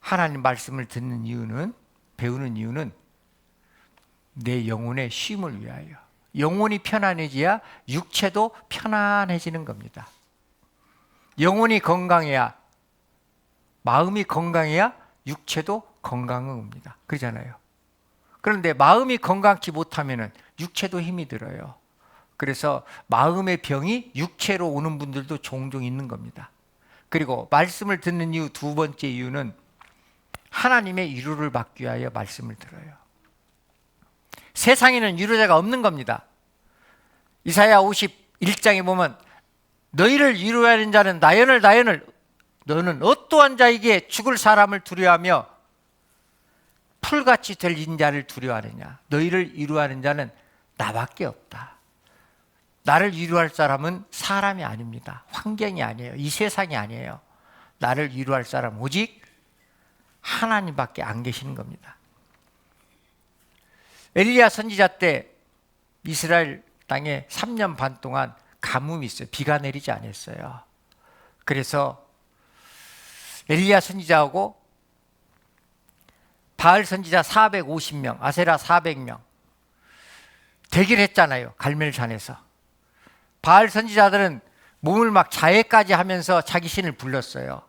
하나님 말씀을 듣는 이유는, 배우는 이유는 내 영혼의 쉼을 위하여. 영혼이 편안해져야 육체도 편안해지는 겁니다. 영혼이 건강해야, 마음이 건강해야 육체도 건강한 겁니다. 그러잖아요. 그런데 마음이 건강치 못하면 육체도 힘이 들어요. 그래서 마음의 병이 육체로 오는 분들도 종종 있는 겁니다. 그리고 말씀을 듣는 이유, 두 번째 이유는 하나님의 위로를 받기 위하여 말씀을 들어요. 세상에는 위로자가 없는 겁니다. 이사야 51장에 보면 너희를 위로하는 자는 나연을 너는 어떠한 자에게 죽을 사람을 두려워하며 풀같이 될 인자를 두려워하느냐. 너희를 위로하는 자는 나밖에 없다. 나를 위로할 사람은 사람이 아닙니다. 환경이 아니에요. 이 세상이 아니에요. 나를 위로할 사람 오직 하나님밖에 안 계시는 겁니다. 엘리야 선지자 때 이스라엘 땅에 3년 반 동안 가뭄이 있어요. 비가 내리지 않았어요. 그래서 엘리야 선지자하고 바알 선지자 450명, 아세라 400명 대결했잖아요. 갈멜산에서. 바알 선지자들은 몸을 막 자해까지 하면서 자기 신을 불렀어요.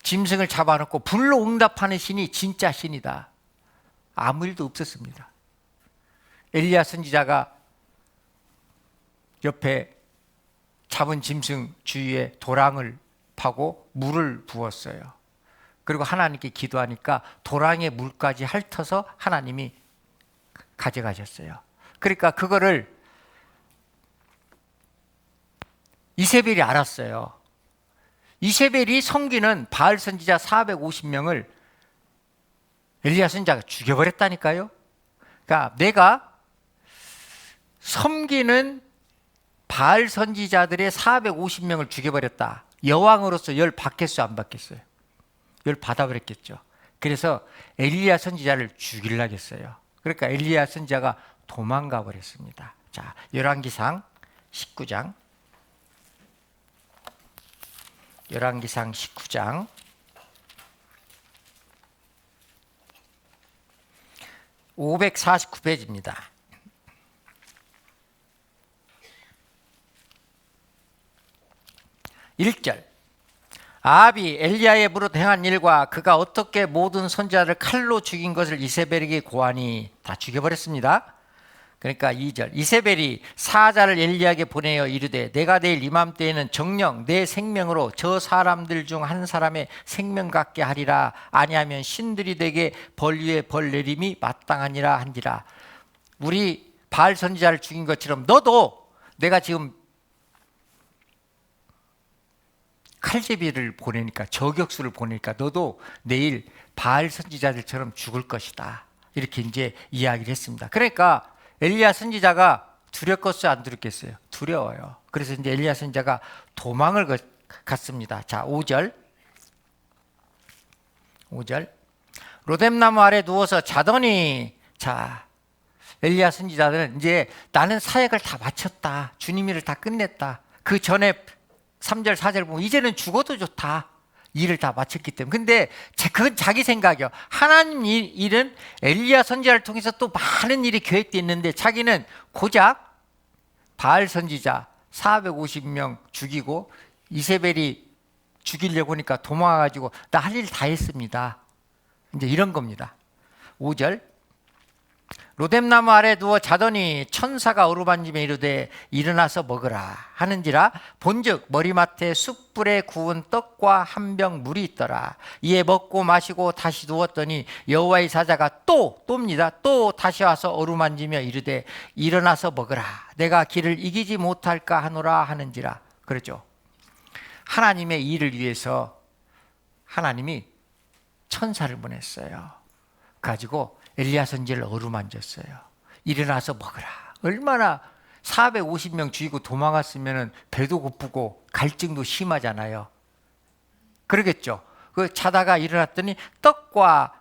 짐승을 잡아놓고 불로 응답하는 신이 진짜 신이다. 아무 일도 없었습니다. 엘리야 선지자가 옆에 잡은 짐승 주위에 도랑을 파고 물을 부었어요. 그리고 하나님께 기도하니까 도랑의 물까지 핥아서 하나님이 가져가셨어요. 그러니까 그거를 이세벨이 알았어요. 이세벨이 섬기는 바알 선지자 450명을 엘리야 선지자가 죽여버렸다니까요. 그러니까 내가 섬기는 바알 선지자들의 450명을 죽여버렸다. 여왕으로서 열 받겠어요, 안 받겠어요? 열 받아버렸겠죠. 그래서 엘리야 선지자를 죽이려고 했어요. 그러니까 엘리야 선지자가 도망가 버렸습니다. 자, 열왕기상 19장. 열왕기상 19장 549페이지입니다. 1절. 아합이 엘리야의 무릇 행한 일과 그가 어떻게 모든 선지자를 칼로 죽인 것을 이세벨에게 고하니, 다 죽여버렸습니다. 그러니까 2절. 이세벨이 사자를 엘리야에게 보내어 이르되 내가 내일 이맘때에는 정녕 내 생명으로 저 사람들 중 한 사람의 생명 같게 하리라. 아니하면 신들이 되게 벌 위에 벌 내림이 마땅하니라 한지라. 우리 바알 선지자를 죽인 것처럼 너도, 내가 지금 칼제비를 보내니까, 저격수를 보내니까 너도 내일 바알 선지자들처럼 죽을 것이다. 이렇게 이제 이야기를 했습니다. 그러니까 엘리야 선지자가 두렵겠어요, 안 두렵겠어요? 두려워요. 그래서 이제 엘리야 선지자가 도망을 갔습니다. 자, 5절. 로뎀나무 아래 누워서 자더니, 자, 엘리야 선지자들은 이제 나는 사역을 다 마쳤다. 주님 일을 다 끝냈다. 그 전에 3절, 4절 보면 이제는 죽어도 좋다. 일을 다 마쳤기 때문에. 근데 그건 자기 생각이요. 하나님 일은 엘리야 선지자를 통해서 또 많은 일이 계획되어 있는데 자기는 고작 바알 선지자 450명 죽이고 이세벨이 죽이려고 하니까 도망가가지고 나 할 일 다 했습니다. 이제 이런 겁니다. 5절 로뎀나무 아래 누워 자더니 천사가 어루만지며 이르되 일어나서 먹으라 하는지라 본즉 머리맡에 숯불에 구운 떡과 한 병 물이 있더라. 이에 먹고 마시고 다시 누웠더니 여호와의 사자가 또입니다. 또 다시 와서 어루만지며 이르되 일어나서 먹으라 내가 길을 이기지 못할까 하노라 하는지라. 그렇죠. 하나님의 일을 위해서 하나님이 천사를 보냈어요. 가지고 엘리야 선지자를 어루만졌어요. 일어나서 먹으라. 얼마나 450명 죽이고 도망갔으면 배도 고프고 갈증도 심하잖아요. 그러겠죠. 그 자다가 일어났더니 떡과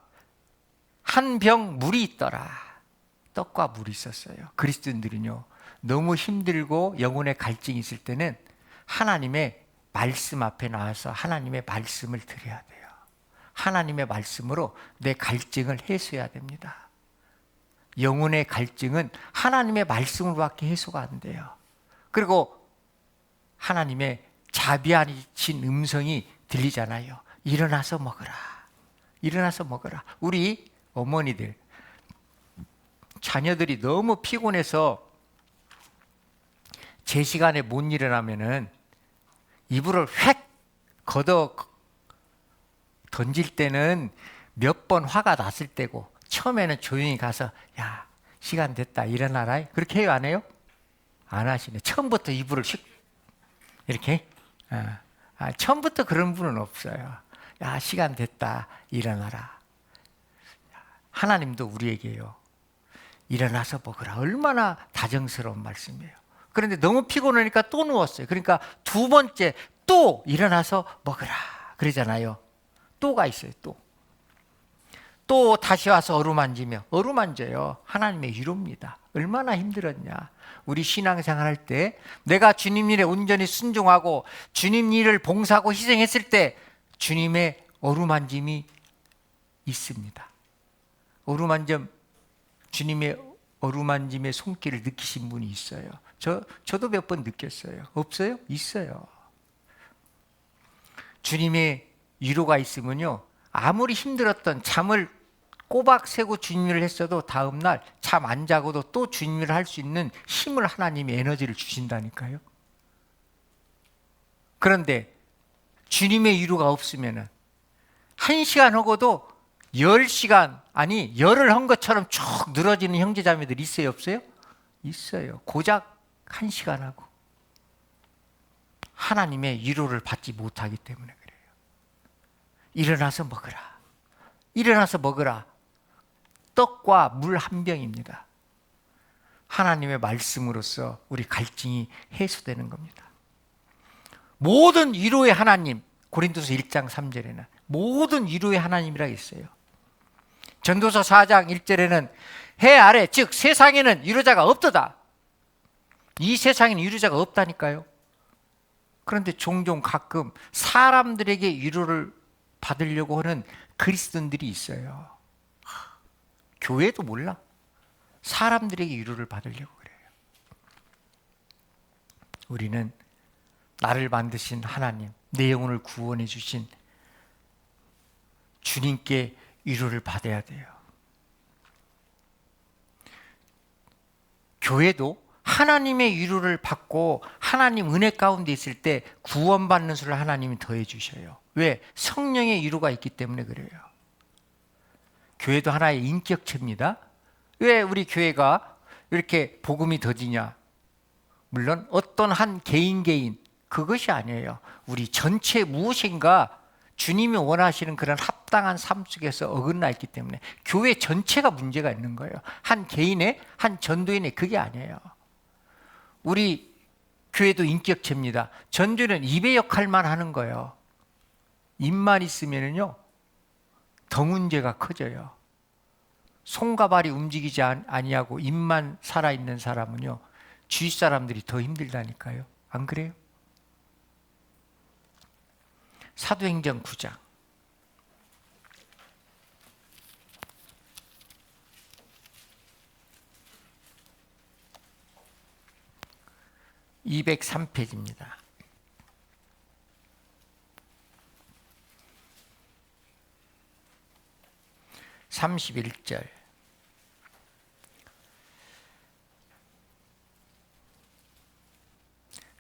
한 병 물이 있더라. 떡과 물이 있었어요. 그리스도인들은요, 너무 힘들고 영혼의 갈증이 있을 때는 하나님의 말씀 앞에 나와서 하나님의 말씀을 드려야 돼요. 하나님의 말씀으로 내 갈증을 해소해야 됩니다. 영혼의 갈증은 하나님의 말씀으로밖에 해소가 안 돼요. 그리고 하나님의 자비하신 음성이 들리잖아요. 일어나서 먹으라. 일어나서 먹으라. 우리 어머니들, 자녀들이 너무 피곤해서 제 시간에 못 일어나면은 이불을 획 걷어 던질 때는 몇 번 화가 났을 때고, 처음에는 조용히 가서 야 시간 됐다 일어나라 그렇게 해요? 안 해요? 안 하시네. 처음부터 이불을 슉 이렇게 처음부터 그런 분은 없어요. 야 시간 됐다 일어나라. 하나님도 우리에게요 일어나서 먹으라. 얼마나 다정스러운 말씀이에요. 그런데 너무 피곤하니까 또 누웠어요. 그러니까 두 번째 또 일어나서 먹으라 그러잖아요. 또가 있어요. 또 다시 와서 어루만지며. 어루만져요. 하나님의 위로입니다. 얼마나 힘들었냐. 우리 신앙생활 할 때 내가 주님 일에 온전히 순종하고 주님 일을 봉사하고 희생했을 때 주님의 어루만짐이 있습니다. 주님의 어루만짐의 손길을 느끼신 분이 있어요. 저도 몇 번 느꼈어요. 없어요? 있어요. 주님의 위로가 있으면요, 아무리 힘들었던 잠을 꼬박 새고 주님을 했어도 다음날 잠 안 자고도 또 주님을 할 수 있는 힘을 하나님이 에너지를 주신다니까요. 그런데 주님의 위로가 없으면 1시간 하고도 10시간 아니 열을 한 것처럼 쭉 늘어지는 형제자매들 있어요? 없어요? 있어요. 고작 1시간 하고 하나님의 위로를 받지 못하기 때문에 그래요. 일어나서 먹으라. 일어나서 먹으라. 떡과 물 한 병입니다. 하나님의 말씀으로써 우리 갈증이 해소되는 겁니다. 모든 위로의 하나님, 고린도서 1장 3절에는 모든 위로의 하나님이라 있어요. 전도서 4장 1절에는 해 아래 즉 세상에는 위로자가 없도다. 이 세상에는 위로자가 없다니까요. 그런데 종종 가끔 사람들에게 위로를 받으려고 하는 그리스도인들이 있어요. 교회도 몰라. 사람들에게 위로를 받으려고 그래요. 우리는 나를 만드신 하나님, 내 영혼을 구원해 주신 주님께 위로를 받아야 돼요. 교회도 하나님의 위로를 받고 하나님 은혜 가운데 있을 때 구원받는 수를 하나님이 더해 주셔요. 왜? 성령의 위로가 있기 때문에 그래요. 교회도 하나의 인격체입니다. 왜 우리 교회가 이렇게 복음이 더지냐? 물론 어떤 한 개인 그것이 아니에요. 우리 전체 무엇인가 주님이 원하시는 그런 합당한 삶 속에서 어긋나 있기 때문에 교회 전체가 문제가 있는 거예요. 한 개인의, 한 전도인의 그게 아니에요. 우리 교회도 인격체입니다. 전도는 입의 역할만 하는 거예요. 입만 있으면요 더 문제가 커져요. 손과 발이 움직이지 아니하고 입만 살아있는 사람은요 주위 사람들이 더 힘들다니까요. 안 그래요? 사도행전 9장 203페이지입니다. 31절.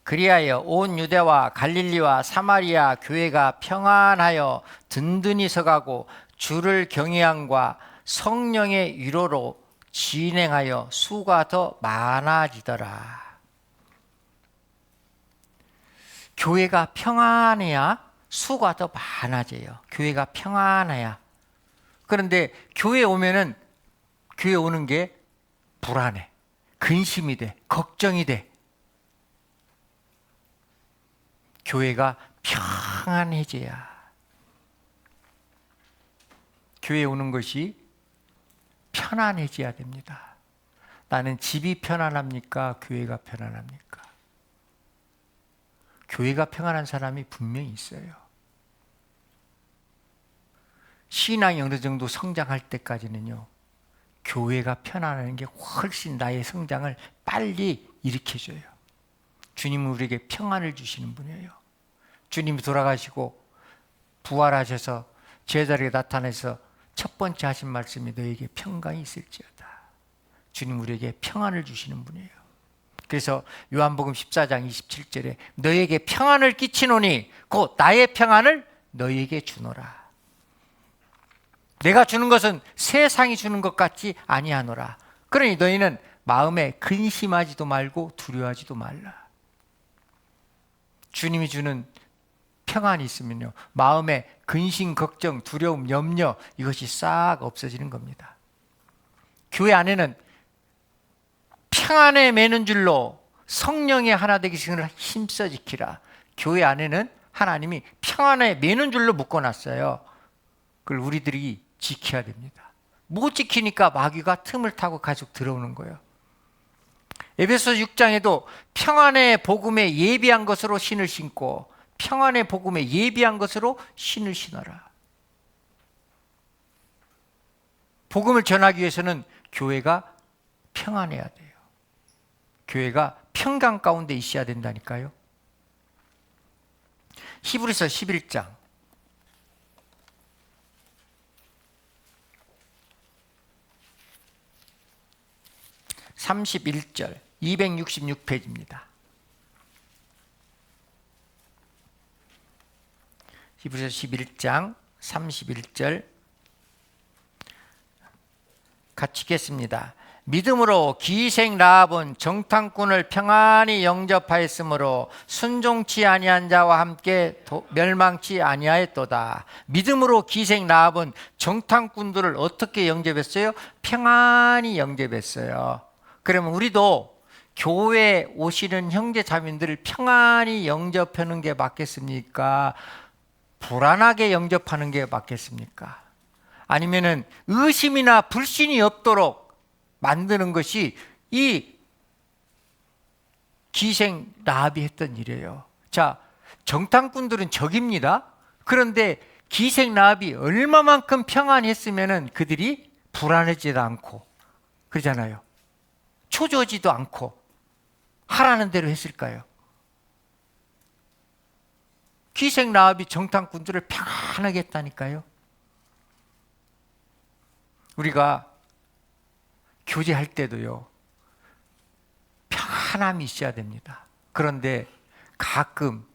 그리하여 온 유대와 갈릴리와 사마리아 교회가 평안하여 든든히 서가고 주를 경외함과 성령의 위로로 진행하여 수가 더 많아지더라. 교회가 평안해야 수가 더 많아져요. 교회가 평안해야. 그런데 교회 오면은 교회 오는 게 불안해. 근심이 돼. 걱정이 돼. 교회가 평안해져야. 교회 오는 것이 편안해져야 됩니다. 나는 집이 편안합니까? 교회가 편안합니까? 교회가 평안한 사람이 분명히 있어요. 신앙이 어느 정도 성장할 때까지는요, 교회가 편안한 게 훨씬 나의 성장을 빨리 일으켜줘요. 주님은 우리에게 평안을 주시는 분이에요. 주님이 돌아가시고 부활하셔서 제자리에 나타나서 첫 번째 하신 말씀이 너에게 평강이 있을지어다. 주님 우리에게 평안을 주시는 분이에요. 그래서 요한복음 14장 27절에 너에게 평안을 끼치노니 곧 나의 평안을 너에게 주노라. 내가 주는 것은 세상이 주는 것 같지 아니하노라. 그러니 너희는 마음에 근심하지도 말고 두려워하지도 말라. 주님이 주는 평안이 있으면요, 마음에 근심, 걱정, 두려움, 염려 이것이 싹 없어지는 겁니다. 교회 안에는 평안에 매는 줄로 성령의 하나 되기를 힘써 지키라. 교회 안에는 하나님이 평안에 매는 줄로 묶어놨어요. 그걸 우리들이 지켜야 됩니다. 못 지키니까 마귀가 틈을 타고 계속 들어오는 거예요. 에베소 6장에도 평안의 복음에 예비한 것으로 신을 신고 평안의 복음에 예비한 것으로 신을 신어라. 복음을 전하기 위해서는 교회가 평안해야 돼요. 교회가 평강 가운데 있어야 된다니까요. 히브리서 11장 31절 266페이지입니다. 히브리서 11장 31절 같이 읽겠습니다. 믿음으로 기생 라합은 정탐꾼을 평안히 영접하였으므로 순종치 아니한 자와 함께 멸망치 아니하였도다. 믿음으로 기생 라합은 정탐꾼들을 어떻게 영접했어요? 평안히 영접했어요. 그러면 우리도 교회에 오시는 형제 자매들을 평안히 영접하는 게 맞겠습니까? 불안하게 영접하는 게 맞겠습니까? 아니면은 의심이나 불신이 없도록 만드는 것이 이 기생 라합이 했던 일이에요. 자, 정탐꾼들은 적입니다. 그런데 기생 라합이 얼마만큼 평안했으면은 그들이 불안해지도 않고 그러잖아요. 초조하지도 않고 하라는 대로 했을까요? 기생 라합이 정탐꾼들을 평안하게 했다니까요. 우리가 교제할 때도요, 평안함이 있어야 됩니다. 그런데 가끔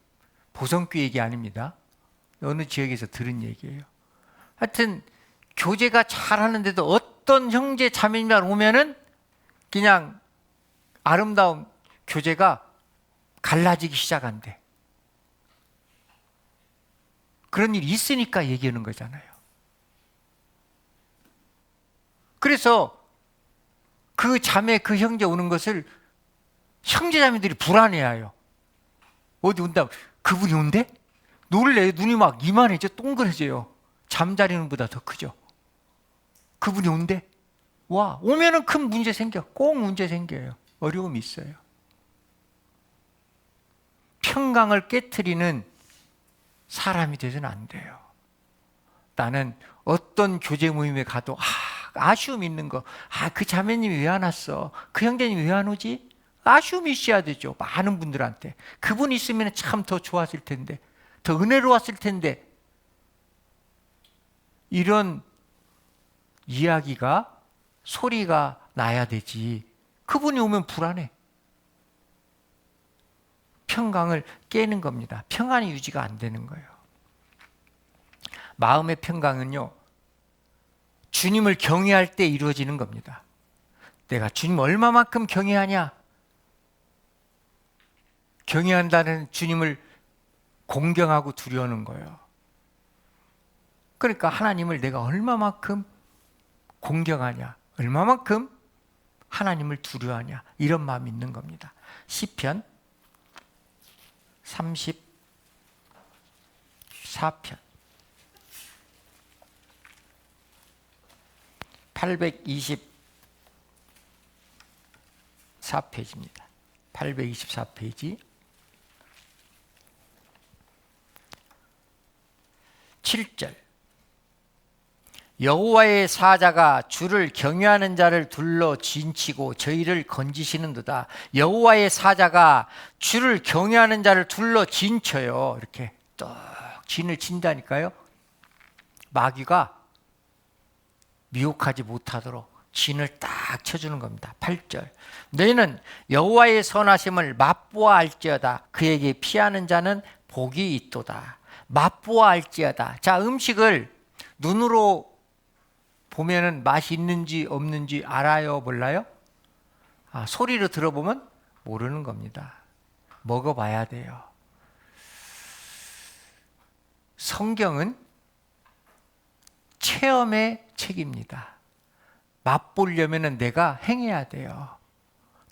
보성교 얘기 아닙니다. 어느 지역에서 들은 얘기예요. 하여튼 교제가 잘하는데도 어떤 형제 자매님들 오면은 그냥 아름다운 교제가 갈라지기 시작한대. 그런 일이 있으니까 얘기하는 거잖아요. 그래서 그 자매, 그 형제 오는 것을 형제 자매들이 불안해해요. 어디 온다고? 그분이 온대? 놀래요. 눈이 막 이만해져, 동그래져요. 잠자리는 보다 더 크죠. 그분이 온대? 와, 오면은 큰 문제 생겨. 꼭 문제 생겨요. 어려움이 있어요. 평강을 깨트리는 사람이 되서는 안 돼요. 나는 어떤 교제 모임에 가도 아쉬움 있는 거, 그 자매님이 왜 안 왔어? 그 형제님이 왜 안 오지? 아쉬움이 있어야 되죠. 많은 분들한테. 그분 있으면 참 더 좋았을 텐데, 더 은혜로웠을 텐데, 이런 이야기가 소리가 나야 되지. 그분이 오면 불안해. 평강을 깨는 겁니다. 평안이 유지가 안 되는 거예요. 마음의 평강은요, 주님을 경외할 때 이루어지는 겁니다. 내가 주님 얼마만큼 경외하냐? 경외한다는 주님을 공경하고 두려워하는 거예요. 그러니까 하나님을 내가 얼마만큼 공경하냐, 얼마만큼 하나님을 두려워하냐, 이런 마음이 있는 겁니다. 시편 34편 824페이지입니다. 824페이지 7절. 여호와의 사자가 주를 경외하는 자를 둘러 진치고 저희를 건지시는도다. 여호와의 사자가 주를 경외하는 자를 둘러 진쳐요. 이렇게 떡 진을 친다니까요. 마귀가 미혹하지 못하도록 진을 딱 쳐주는 겁니다. 8절. 너희는 여호와의 선하심을 맛보아 알지어다. 그에게 피하는 자는 복이 있도다. 맛보아 알지어다. 자, 음식을 눈으로 보면은 맛이 있는지 없는지 알아요, 몰라요? 소리로 들어보면 모르는 겁니다. 먹어봐야 돼요. 성경은 체험의 책입니다. 맛보려면은 내가 행해야 돼요.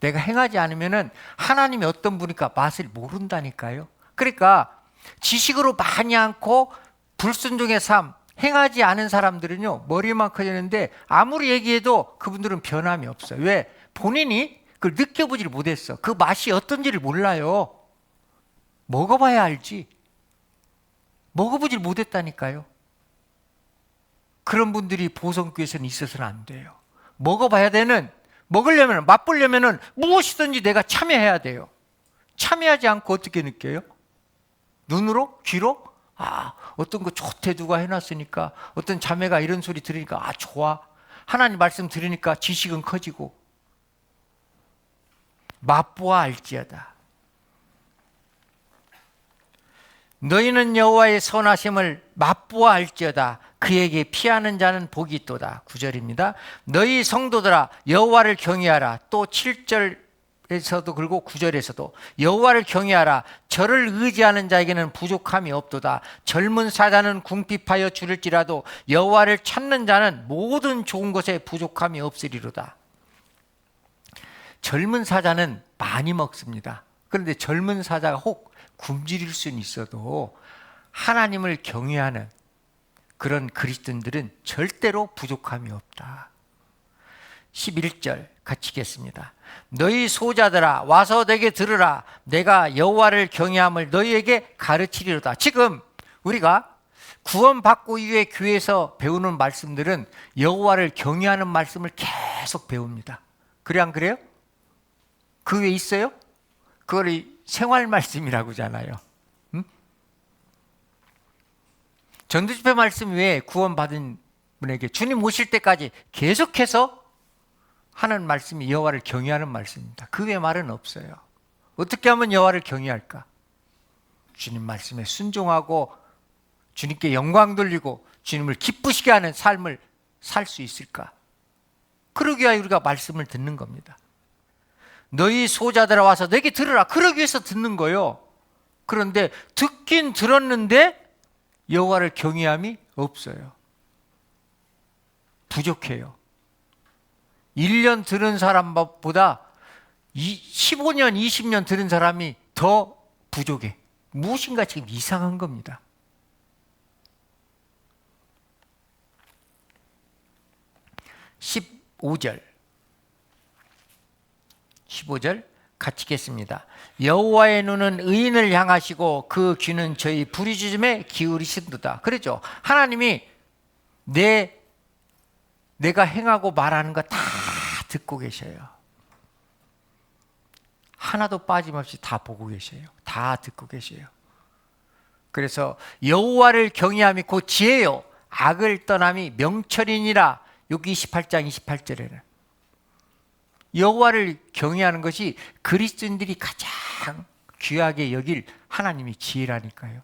내가 행하지 않으면은 하나님이 어떤 분일까 맛을 모른다니까요. 그러니까 지식으로 많이 않고 불순종의 삶, 행하지 않은 사람들은요, 머리만 커지는데 아무리 얘기해도 그분들은 변함이 없어요. 왜? 본인이 그걸 느껴보질 못했어. 그 맛이 어떤지를 몰라요. 먹어봐야 알지. 먹어보질 못했다니까요. 그런 분들이 보성교회에서는 있어서는 안 돼요. 먹어봐야 되는, 먹으려면, 맛보려면 무엇이든지 내가 참여해야 돼요. 참여하지 않고 어떻게 느껴요? 눈으로? 귀로? 어떤 거 좋대 누가 해놨으니까, 어떤 자매가 이런 소리 들으니까 좋아. 하나님 말씀 들으니까 지식은 커지고. 맛보아 알지어다. 너희는 여호와의 선하심을 맛보아 알지어다. 그에게 피하는 자는 복이 있도다. 9절입니다. 너희 성도들아 여호와를 경외하라. 또 7절에서도 그리고 9절에서도 여호와를 경외하라. 저를 의지하는 자에게는 부족함이 없도다. 젊은 사자는 궁핍하여 줄일지라도 여호와를 찾는 자는 모든 좋은 것에 부족함이 없으리로다. 젊은 사자는 많이 먹습니다. 그런데 젊은 사자가 혹 굶주릴 수는 있어도 하나님을 경외하는 그런 그리스도인들은 절대로 부족함이 없다. 11절 같이 읽겠습니다. 너희 소자들아 와서 내게 들으라. 내가 여호와를 경외함을 너희에게 가르치리로다. 지금 우리가 구원받고 이후에 교회에서 배우는 말씀들은 여호와를 경외하는 말씀을 계속 배웁니다. 그래 안 그래요? 그 외에 있어요? 그걸 생활 말씀이라고 하잖아요. 전도집회 말씀 외에 구원받은 분에게 주님 오실 때까지 계속해서 하는 말씀이 여호와를 경외하는 말씀입니다. 그 외에 말은 없어요. 어떻게 하면 여호와를 경외할까? 주님 말씀에 순종하고 주님께 영광 돌리고 주님을 기쁘시게 하는 삶을 살 수 있을까? 그러기 위하여 우리가 말씀을 듣는 겁니다. 너희 소자들아 와서 내게 들으라. 그러기 위해서 듣는 거예요. 그런데 듣긴 들었는데 여호와를 경외함이 없어요. 부족해요. 1년 들은 사람보다 15년, 20년 들은 사람이 더 부족해. 무엇인가 지금 이상한 겁니다. (15절) 같이 읽겠습니다. 여호와의 눈은 의인을 향하시고 그 귀는 저희 부르짖음에 기울이신도다. 그렇죠? 하나님이 내가 행하고 말하는 거 다 듣고 계셔요. 하나도 빠짐없이 다 보고 계셔요. 다 듣고 계셔요. 그래서 여호와를 경외함이 곧 지혜요 악을 떠남이 명철이니라. 여기 28장 28절에는 여호와를 경외하는 것이 그리스도인들이 가장 귀하게 여길 하나님의 지혜라니까요.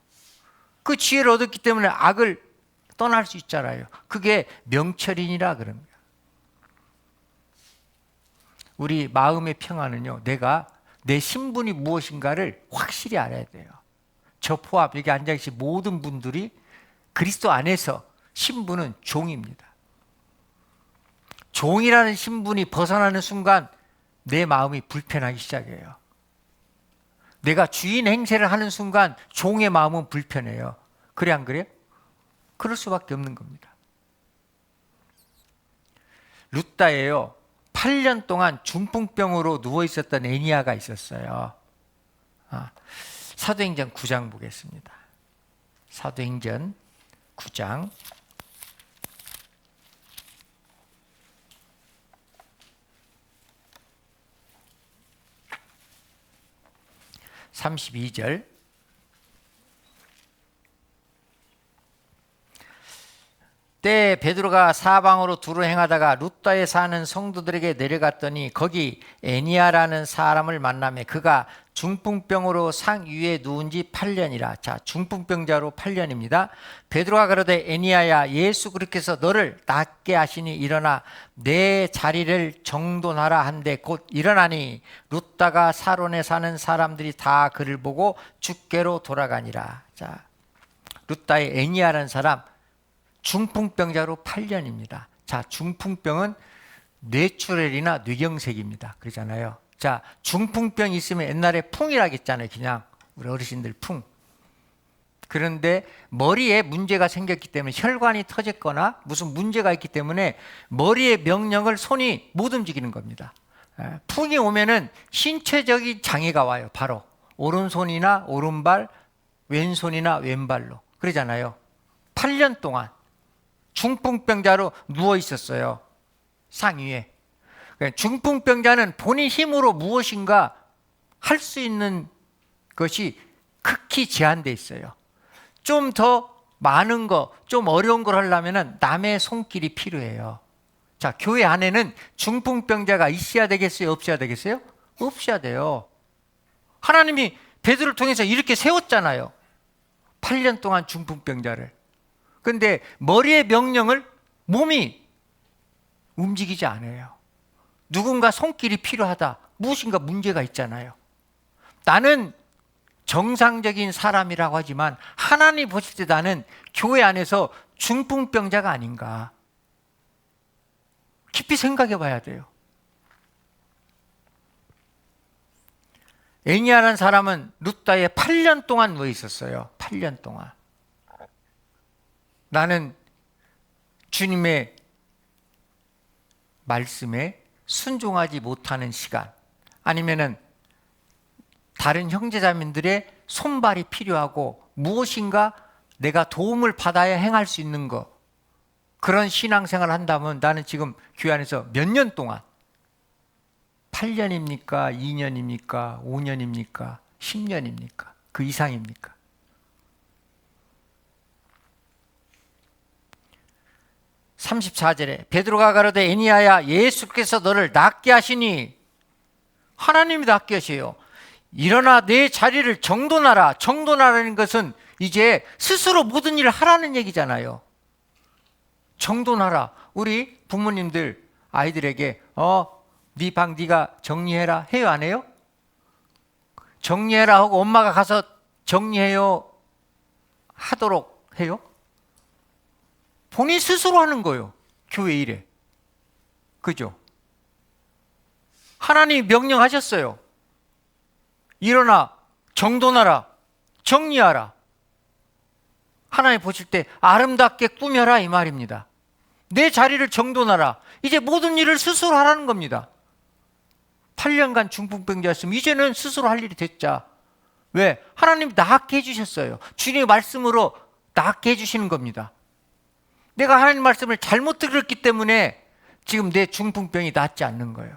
그 지혜를 얻었기 때문에 악을 떠날 수 있잖아요. 그게 명철이니라 그럽니다. 우리 마음의 평안은요, 내가 내 신분이 무엇인가를 확실히 알아야 돼요. 저 포함 여기 앉아계신 모든 분들이 그리스도 안에서 신분은 종입니다. 종이라는 신분이 벗어나는 순간 내 마음이 불편하기 시작해요. 내가 주인 행세를 하는 순간 종의 마음은 불편해요. 그래 안 그래요? 그럴 수밖에 없는 겁니다. 룻다예요. 8년 동안 중풍병으로 누워 있었던 애니야가 있었어요. 사도행전 9장 보겠습니다. 사도행전 9장 32절. 때 베드로가 사방으로 두루 행하다가 룻다에 사는 성도들에게 내려갔더니 거기 애니야라는 사람을 만나매 그가 중풍병으로 상 위에 누운 지 8년이라. 자, 중풍병자로 8년입니다. 베드로가 그러되 애니야야, 예수 그리스도께서 너를 낫게 하시니 일어나 내 자리를 정돈하라 한데 곧 일어나니 룻다가 사론에 사는 사람들이 다 그를 보고 주께로 돌아가니라. 자, 룻다의 애니야라는 사람 중풍병자로 8년입니다. 자, 중풍병은 뇌출혈이나 뇌경색입니다. 그러잖아요. 자, 중풍병 있으면 옛날에 풍이라고 했잖아요. 그냥 우리 어르신들 풍. 그런데 머리에 문제가 생겼기 때문에 혈관이 터졌거나 무슨 문제가 있기 때문에 머리의 명령을 손이 못 움직이는 겁니다. 풍이 오면은 신체적인 장애가 와요. 바로 오른손이나 오른발, 왼손이나 왼발로. 그러잖아요. 8년 동안 중풍병자로 누워 있었어요. 상위에. 중풍병자는 본인 힘으로 무엇인가 할 수 있는 것이 극히 제한되어 있어요. 좀 더 많은 거, 좀 어려운 걸 하려면 남의 손길이 필요해요. 자, 교회 안에는 중풍병자가 있어야 되겠어요? 없어야 되겠어요? 없어야 돼요. 하나님이 베드로를 통해서 이렇게 세웠잖아요. 8년 동안 중풍병자를. 근데 머리의 명령을 몸이 움직이지 않아요. 누군가 손길이 필요하다. 무엇인가 문제가 있잖아요. 나는 정상적인 사람이라고 하지만 하나님 보실 때 나는 교회 안에서 중풍병자가 아닌가. 깊이 생각해 봐야 돼요. 애니야라는 사람은 룻다에 8년 동안 누워 있었어요. 8년 동안. 나는 주님의 말씀에 순종하지 못하는 시간, 아니면은 다른 형제자매들의 손발이 필요하고 무엇인가 내가 도움을 받아야 행할 수 있는 것, 그런 신앙생활을 한다면 나는 지금 교회 안에서 몇 년 동안 8년입니까? 2년입니까? 5년입니까? 10년입니까? 그 이상입니까? 34절에 베드로가 가로되 애니야야, 예수께서 너를 낫게 하시니, 하나님이 낫게 하셔요. 일어나 내 자리를 정돈하라. 정돈하라는 것은 이제 스스로 모든 일을 하라는 얘기잖아요. 정돈하라. 우리 부모님들 아이들에게 네 방 네가 정리해라 해요, 안 해요? 정리해라 하고 엄마가 가서 정리해요 하도록 해요? 본인 스스로 하는 거예요. 교회 일에. 그죠? 하나님이 명령하셨어요. 일어나 정돈하라. 정리하라. 하나님 보실 때 아름답게 꾸며라 이 말입니다. 내 자리를 정돈하라. 이제 모든 일을 스스로 하라는 겁니다. 8년간 중풍병자였으면 이제는 스스로 할 일이 됐자. 왜? 하나님이 낫게 해주셨어요. 주님의 말씀으로 낫게 해주시는 겁니다. 내가 하나님 말씀을 잘못 들었기 때문에 지금 내 중풍병이 낫지 않는 거예요.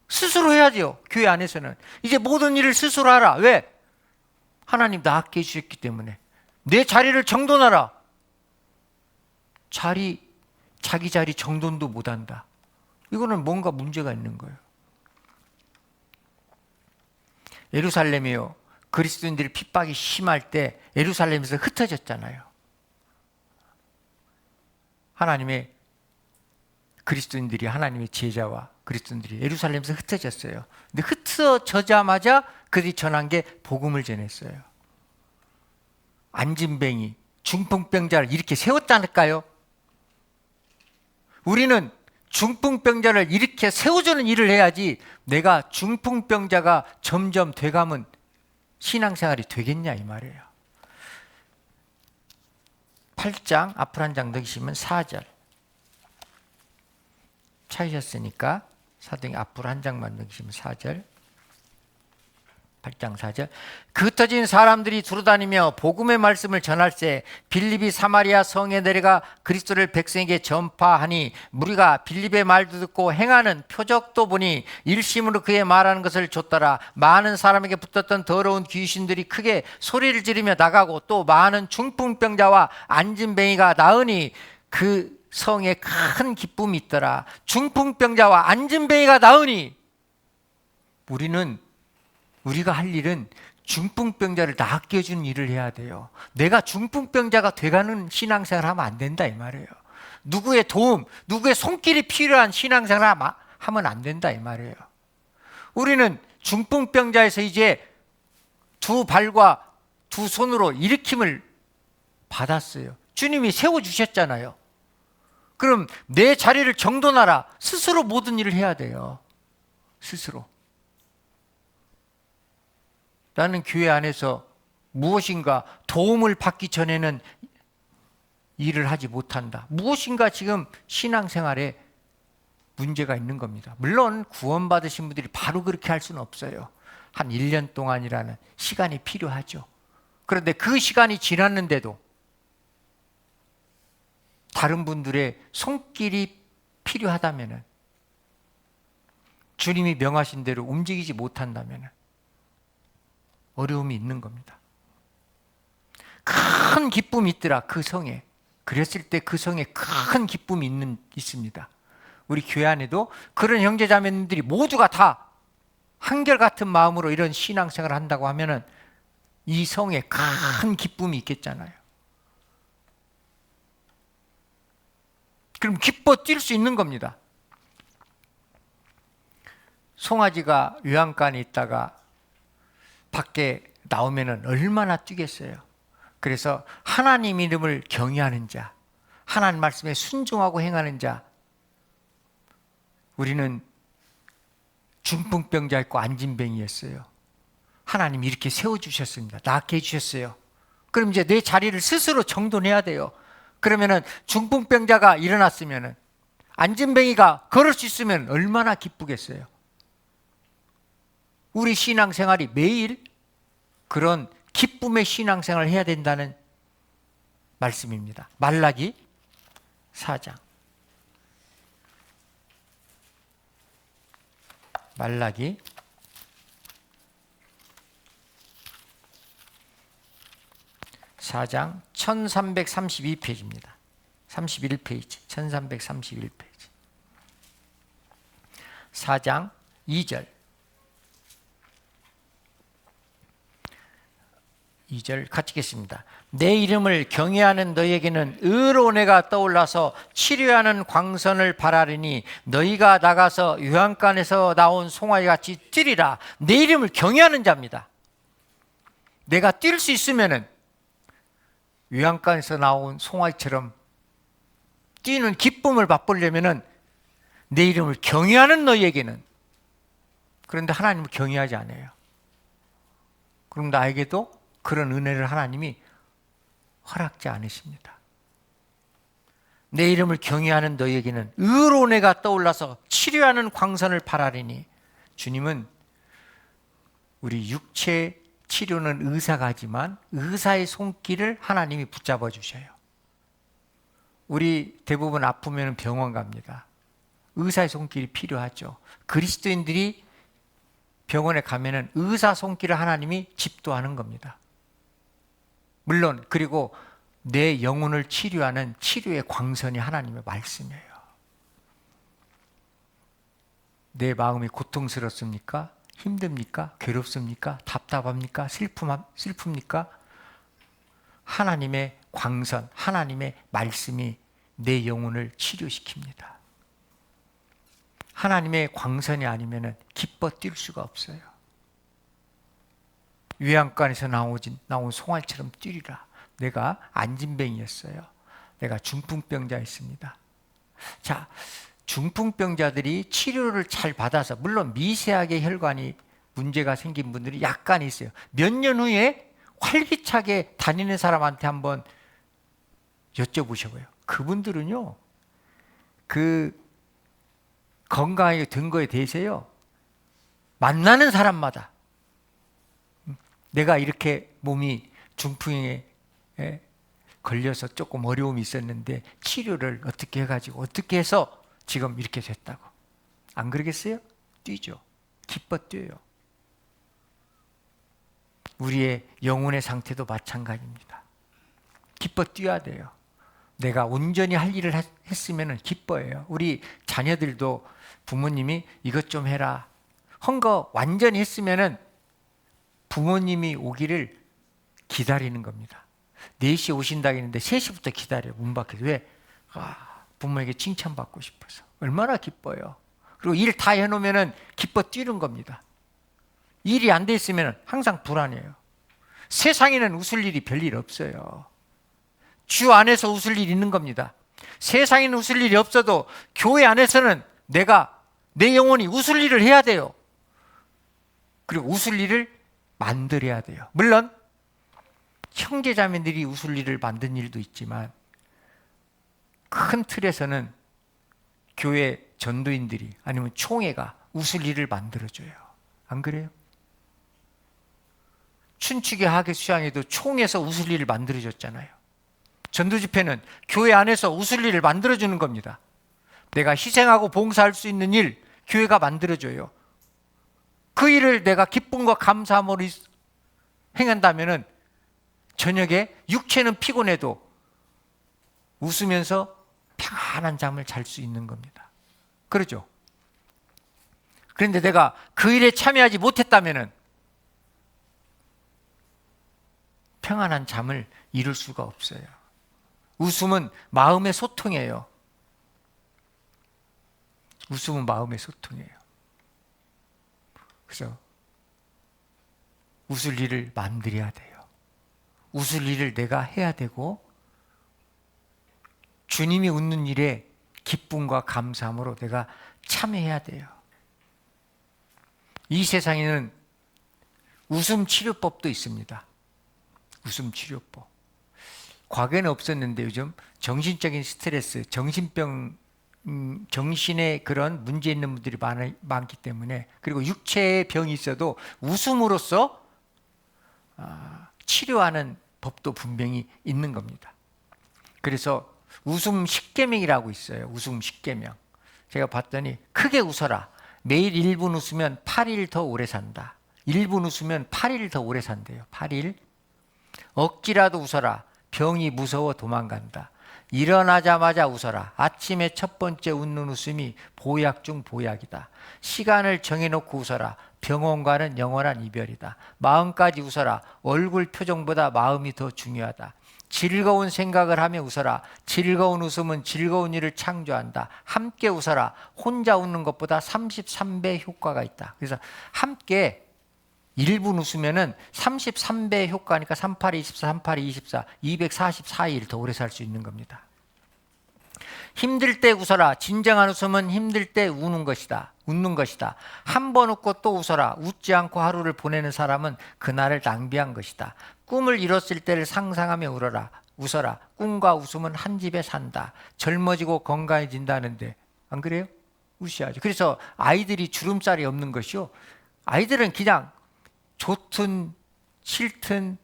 스스로 해야죠. 교회 안에서는 이제 모든 일을 스스로 하라. 왜? 하나님 낫게 해주셨기 때문에. 내 자리를 정돈하라. 자리 자기 자리 정돈도 못한다. 이거는 뭔가 문제가 있는 거예요. 예루살렘이요, 그리스도인들이 핍박이 심할 때 예루살렘에서 흩어졌잖아요. 하나님의 그리스도인들이, 하나님의 제자와 그리스도인들이 예루살렘에서 흩어졌어요. 근데 흩어져자마자 그들이 전한 게 복음을 전했어요. 안진뱅이, 중풍병자를 이렇게 세웠다니까요. 우리는 중풍병자를 이렇게 세워주는 일을 해야지, 내가 중풍병자가 점점 돼가면 신앙생활이 되겠냐 이 말이에요. 8장 앞으로 한 장 넣으시면 4절. 찾으셨으니까 사도행 앞으로 한 장만 넣으시면 4절. 8장 4절. 그 흩어진 사람들이 두루다니며 복음의 말씀을 전할세 빌립이 사마리아 성에 내려가 그리스도를 백성에게 전파하니 무리가 빌립의 말도 듣고 행하는 표적도 보니 일심으로 그의 말하는 것을 좇더라. 많은 사람에게 붙었던 더러운 귀신들이 크게 소리를 지르며 나가고 또 많은 중풍병자와 안진뱅이가 나으니 그 성에 큰 기쁨이 있더라. 중풍병자와 안진뱅이가 나으니, 우리가 할 일은 중풍병자를 낫게 해주는 일을 해야 돼요. 내가 중풍병자가 돼가는 신앙생활 하면 안 된다 이 말이에요. 누구의 도움, 누구의 손길이 필요한 신앙생활 하면 안 된다 이 말이에요. 우리는 중풍병자에서 이제 두 발과 두 손으로 일으킴을 받았어요. 주님이 세워주셨잖아요. 그럼 내 자리를 정돈하라. 스스로 모든 일을 해야 돼요. 스스로. 나는 교회 안에서 무엇인가 도움을 받기 전에는 일을 하지 못한다. 무엇인가 지금 신앙생활에 문제가 있는 겁니다. 물론 구원받으신 분들이 바로 그렇게 할 수는 없어요. 한 1년 동안이라는 시간이 필요하죠. 그런데 그 시간이 지났는데도 다른 분들의 손길이 필요하다면, 주님이 명하신 대로 움직이지 못한다면 어려움이 있는 겁니다. 큰 기쁨이 있더라 그 성에. 그랬을 때 그 성에 큰 기쁨이 있습니다. 우리 교회 안에도 그런 형제자매님들이 모두가 다 한결같은 마음으로 이런 신앙생활을 한다고 하면은 이 성에 큰 기쁨이 있겠잖아요. 그럼 기뻐 뛸 수 있는 겁니다. 송아지가 요양간에 있다가 밖에 나오면 얼마나 뛰겠어요. 그래서 하나님 이름을 경외하는 자, 하나님 말씀에 순종하고 행하는 자, 우리는 중풍병자 있고 안진뱅이였어요. 하나님이 이렇게 세워주셨습니다. 낫게 해주셨어요. 그럼 이제 내 자리를 스스로 정돈해야 돼요. 그러면은 중풍병자가 일어났으면은, 안진뱅이가 걸을 수 있으면 얼마나 기쁘겠어요. 우리 신앙생활이 매일 그런 기쁨의 신앙생활을 해야 된다는 말씀입니다. 말라기 4장. 말라기 4장 1332페이지입니다. 31페이지, 1331페이지. 4장 2절. 2절 같이 읽겠습니다. 내 이름을 경외하는 너희에게는 의로운 해가 떠올라서 치료하는 광선을 바라리니 너희가 나가서 요한간에서 나온 송아지같이 뛰리라. 내 이름을 경외하는 자입니다. 내가 뛸 수 있으면은 요한간에서 나온 송아지처럼 뛰는 기쁨을 맛보려면은 내 이름을 경외하는 너희에게는. 그런데 하나님을 경외하지 않아요. 그럼 나에게도 그런 은혜를 하나님이 허락지 않으십니다. 내 이름을 경외하는 너희에게는 의로운 해가 떠올라서 치료하는 광선을 바라리니. 주님은 우리 육체 치료는 의사가 하지만 의사의 손길을 하나님이 붙잡아 주셔요. 우리 대부분 아프면 병원 갑니다. 의사의 손길이 필요하죠. 그리스도인들이 병원에 가면은 의사 손길을 하나님이 집도하는 겁니다. 물론 그리고 내 영혼을 치료하는 치료의 광선이 하나님의 말씀이에요. 내 마음이 고통스럽습니까? 힘듭니까? 괴롭습니까? 답답합니까? 슬픕니까? 하나님의 광선, 하나님의 말씀이 내 영혼을 치료시킵니다. 하나님의 광선이 아니면 기뻐 뛸 수가 없어요. 요양관에서 나온 송아지처럼 뛰리라. 내가 안진뱅이였어요. 내가 중풍병자였습니다. 자, 중풍병자들이 치료를 잘 받아서, 물론 미세하게 혈관이 문제가 생긴 분들이 약간 있어요. 몇 년 후에 활기차게 다니는 사람한테 한번 여쭤보셔봐요. 그분들은요, 그 건강하게 된 거에 대해서요, 만나는 사람마다 내가 이렇게 몸이 중풍에 걸려서 조금 어려움이 있었는데 치료를 어떻게 해가지고 어떻게 해서 지금 이렇게 됐다고. 안 그러겠어요? 뛰죠. 기뻐 뛰어요. 우리의 영혼의 상태도 마찬가지입니다. 기뻐 뛰어야 돼요. 내가 온전히 할 일을 했으면 기뻐해요. 우리 자녀들도 부모님이 이것 좀 해라 한 거 완전히 했으면 부모님이 오기를 기다리는 겁니다. 4시에 오신다고 했는데 3시부터 기다려요. 문 밖에서. 왜? 부모에게 칭찬받고 싶어서. 얼마나 기뻐요. 그리고 일 다 해놓으면 기뻐 뛰는 겁니다. 일이 안 돼 있으면 항상 불안해요. 세상에는 웃을 일이 별일 없어요. 주 안에서 웃을 일이 있는 겁니다. 세상에는 웃을 일이 없어도 교회 안에서는 내 영혼이 웃을 일을 해야 돼요. 그리고 웃을 일을 만들어야 돼요. 물론 형제자매들이 웃을 일을 만든 일도 있지만 큰 틀에서는 교회 전도인들이 아니면 총회가 웃을 일을 만들어줘요. 안 그래요? 춘추계 하계 수양에도 총회에서 웃을 일을 만들어줬잖아요. 전도집회는 교회 안에서 웃을 일을 만들어주는 겁니다. 내가 희생하고 봉사할 수 있는 일 교회가 만들어줘요. 그 일을 내가 기쁨과 감사함으로 행한다면 저녁에 육체는 피곤해도 웃으면서 평안한 잠을 잘 수 있는 겁니다. 그러죠? 그런데 내가 그 일에 참여하지 못했다면 평안한 잠을 이룰 수가 없어요. 웃음은 마음의 소통이에요. 웃음은 마음의 소통이에요. 그래서 웃을 일을 만들어야 돼요. 웃을 일을 내가 해야 되고 주님이 웃는 일에 기쁨과 감사함으로 내가 참여해야 돼요. 이 세상에는 웃음 치료법도 있습니다. 웃음 치료법. 과거에는 없었는데 요즘 정신적인 스트레스, 정신의 그런 문제 있는 분들이 많기 때문에, 그리고 육체의 병이 있어도 웃음으로써 치료하는 법도 분명히 있는 겁니다. 그래서 웃음 십계명이라고 있어요. 웃음 십계명. 제가 봤더니 크게 웃어라. 매일 1분 웃으면 8일 더 오래 산다. 1분 웃으면 8일 더 오래 산대요. 8일. 억지라도 웃어라. 병이 무서워 도망간다. 일어나자마자 웃어라. 아침에 첫 번째 웃는 웃음이 보약 중 보약이다. 시간을 정해놓고 웃어라. 병원과는 영원한 이별이다. 마음까지 웃어라. 얼굴 표정보다 마음이 더 중요하다. 즐거운 생각을 하며 웃어라. 즐거운 웃음은 즐거운 일을 창조한다. 함께 웃어라. 혼자 웃는 것보다 33배 효과가 있다. 그래서 함께 1분 웃으면은 33배 효과니까 38, 24, 38, 24, 244일 더 오래 살 수 있는 겁니다. 힘들 때 웃어라. 진정한 웃음은 힘들 때 웃는 것이다. 한 번 웃고 또 웃어라. 웃지 않고 하루를 보내는 사람은 그날을 낭비한 것이다. 꿈을 이뤘을 때를 상상하며 웃어라. 꿈과 웃음은 한 집에 산다. 젊어지고 건강해진다는데 안 그래요? 웃어야죠. 그래서 아이들이 주름살이 없는 것이요. 아이들은 그냥 좋든 싫든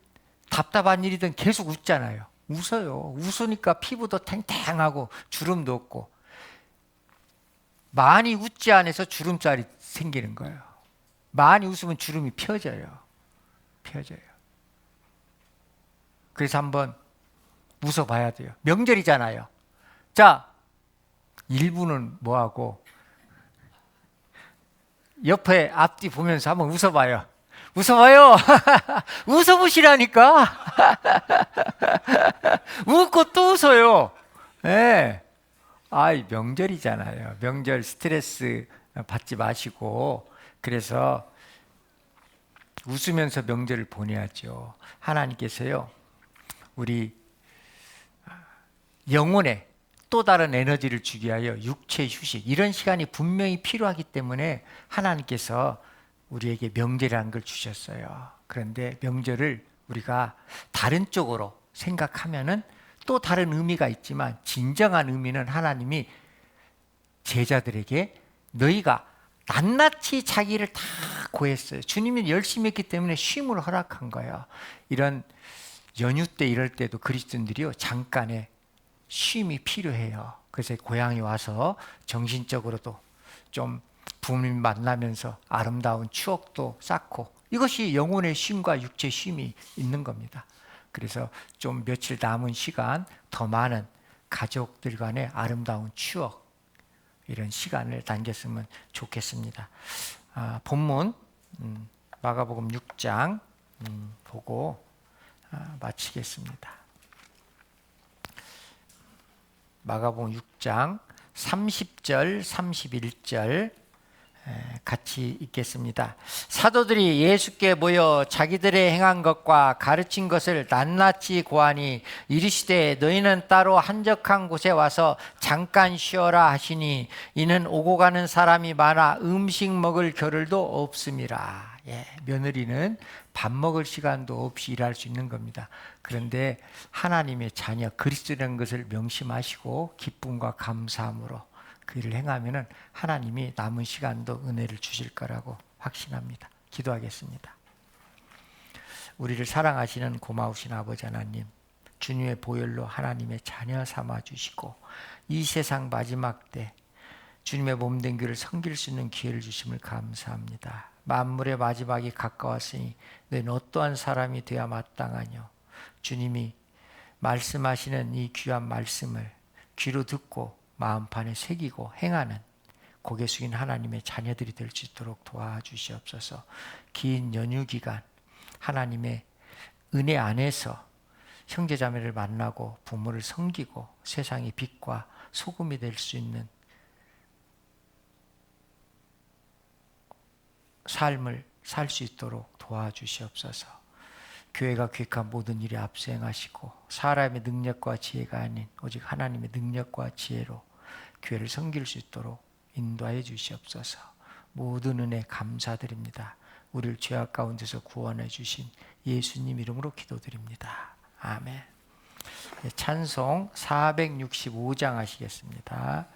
답답한 일이든 계속 웃잖아요. 웃어요. 웃으니까 피부도 탱탱하고 주름도 없고. 많이 웃지 않아서 주름살이 생기는 거예요. 많이 웃으면 주름이 펴져요. 그래서 한번 웃어봐야 돼요. 명절이잖아요. 자, 1부는 뭐하고 옆에 앞뒤 보면서 한번 웃어봐요. 웃어봐요. 웃어보시라니까. 웃고 또 웃어요. 예. 아이, 명절이잖아요. 명절 스트레스 받지 마시고, 그래서 웃으면서 명절을 보내야죠. 하나님께서요, 우리 영혼에 또 다른 에너지를 주기 위하여 육체 휴식, 이런 시간이 분명히 필요하기 때문에 하나님께서 우리에게 명절이라는 걸 주셨어요. 그런데 명절을 우리가 다른 쪽으로 생각하면은 또 다른 의미가 있지만, 진정한 의미는 하나님이 제자들에게 너희가 낱낱이 자기를 다 고했어요. 주님이 열심히 했기 때문에 쉼을 허락한 거예요. 이런 연휴 때 이럴 때도 그리스도인들이요, 잠깐의 쉼이 필요해요. 그래서 고향에 와서 정신적으로도 좀 부모님 만나면서 아름다운 추억도 쌓고, 이것이 영혼의 쉼과 육체의 쉼이 있는 겁니다. 그래서 좀 며칠 남은 시간 더 많은 가족들 간의 아름다운 추억, 이런 시간을 당겼으면 좋겠습니다. 본문 마가복음 6장 보고 마치겠습니다. 마가복음 6장 30절 31절 같이 읽겠습니다. 사도들이 예수께 모여 자기들의 행한 것과 가르친 것을 낱낱이 고하니 이르시되 너희는 따로 한적한 곳에 와서 잠깐 쉬어라 하시니 이는 오고 가는 사람이 많아 음식 먹을 겨를도 없음이라. 며느리는 밥 먹을 시간도 없이 일할 수 있는 겁니다. 그런데 하나님의 자녀 그리스도라는 것을 명심하시고 기쁨과 감사함으로 그 일을 행하면은 하나님이 남은 시간도 은혜를 주실 거라고 확신합니다. 기도하겠습니다. 우리를 사랑하시는 고마우신 아버지 하나님, 주님의 보혈로 하나님의 자녀 삼아 주시고 이 세상 마지막 때 주님의 몸된 교회를 섬길 수 있는 기회를 주심을 감사합니다. 만물의 마지막이 가까웠으니 너희는 어떠한 사람이 되어야 마땅하뇨. 주님이 말씀하시는 이 귀한 말씀을 귀로 듣고 마음판에 새기고 행하는 고개 숙인 하나님의 자녀들이 될 수 있도록 도와주시옵소서. 긴 연휴 기간 하나님의 은혜 안에서 형제자매를 만나고 부모를 섬기고 세상의 빛과 소금이 될 수 있는 삶을 살 수 있도록 도와주시옵소서. 교회가 계획한 모든 일에 앞서 행하시고 사람의 능력과 지혜가 아닌 오직 하나님의 능력과 지혜로 교회를 섬길 수 있도록 인도하여 주시옵소서. 모든 은혜 감사드립니다. 우리를 죄악 가운데서 구원해 주신 예수님 이름으로 기도드립니다. 아멘. 찬송 465장 하시겠습니다.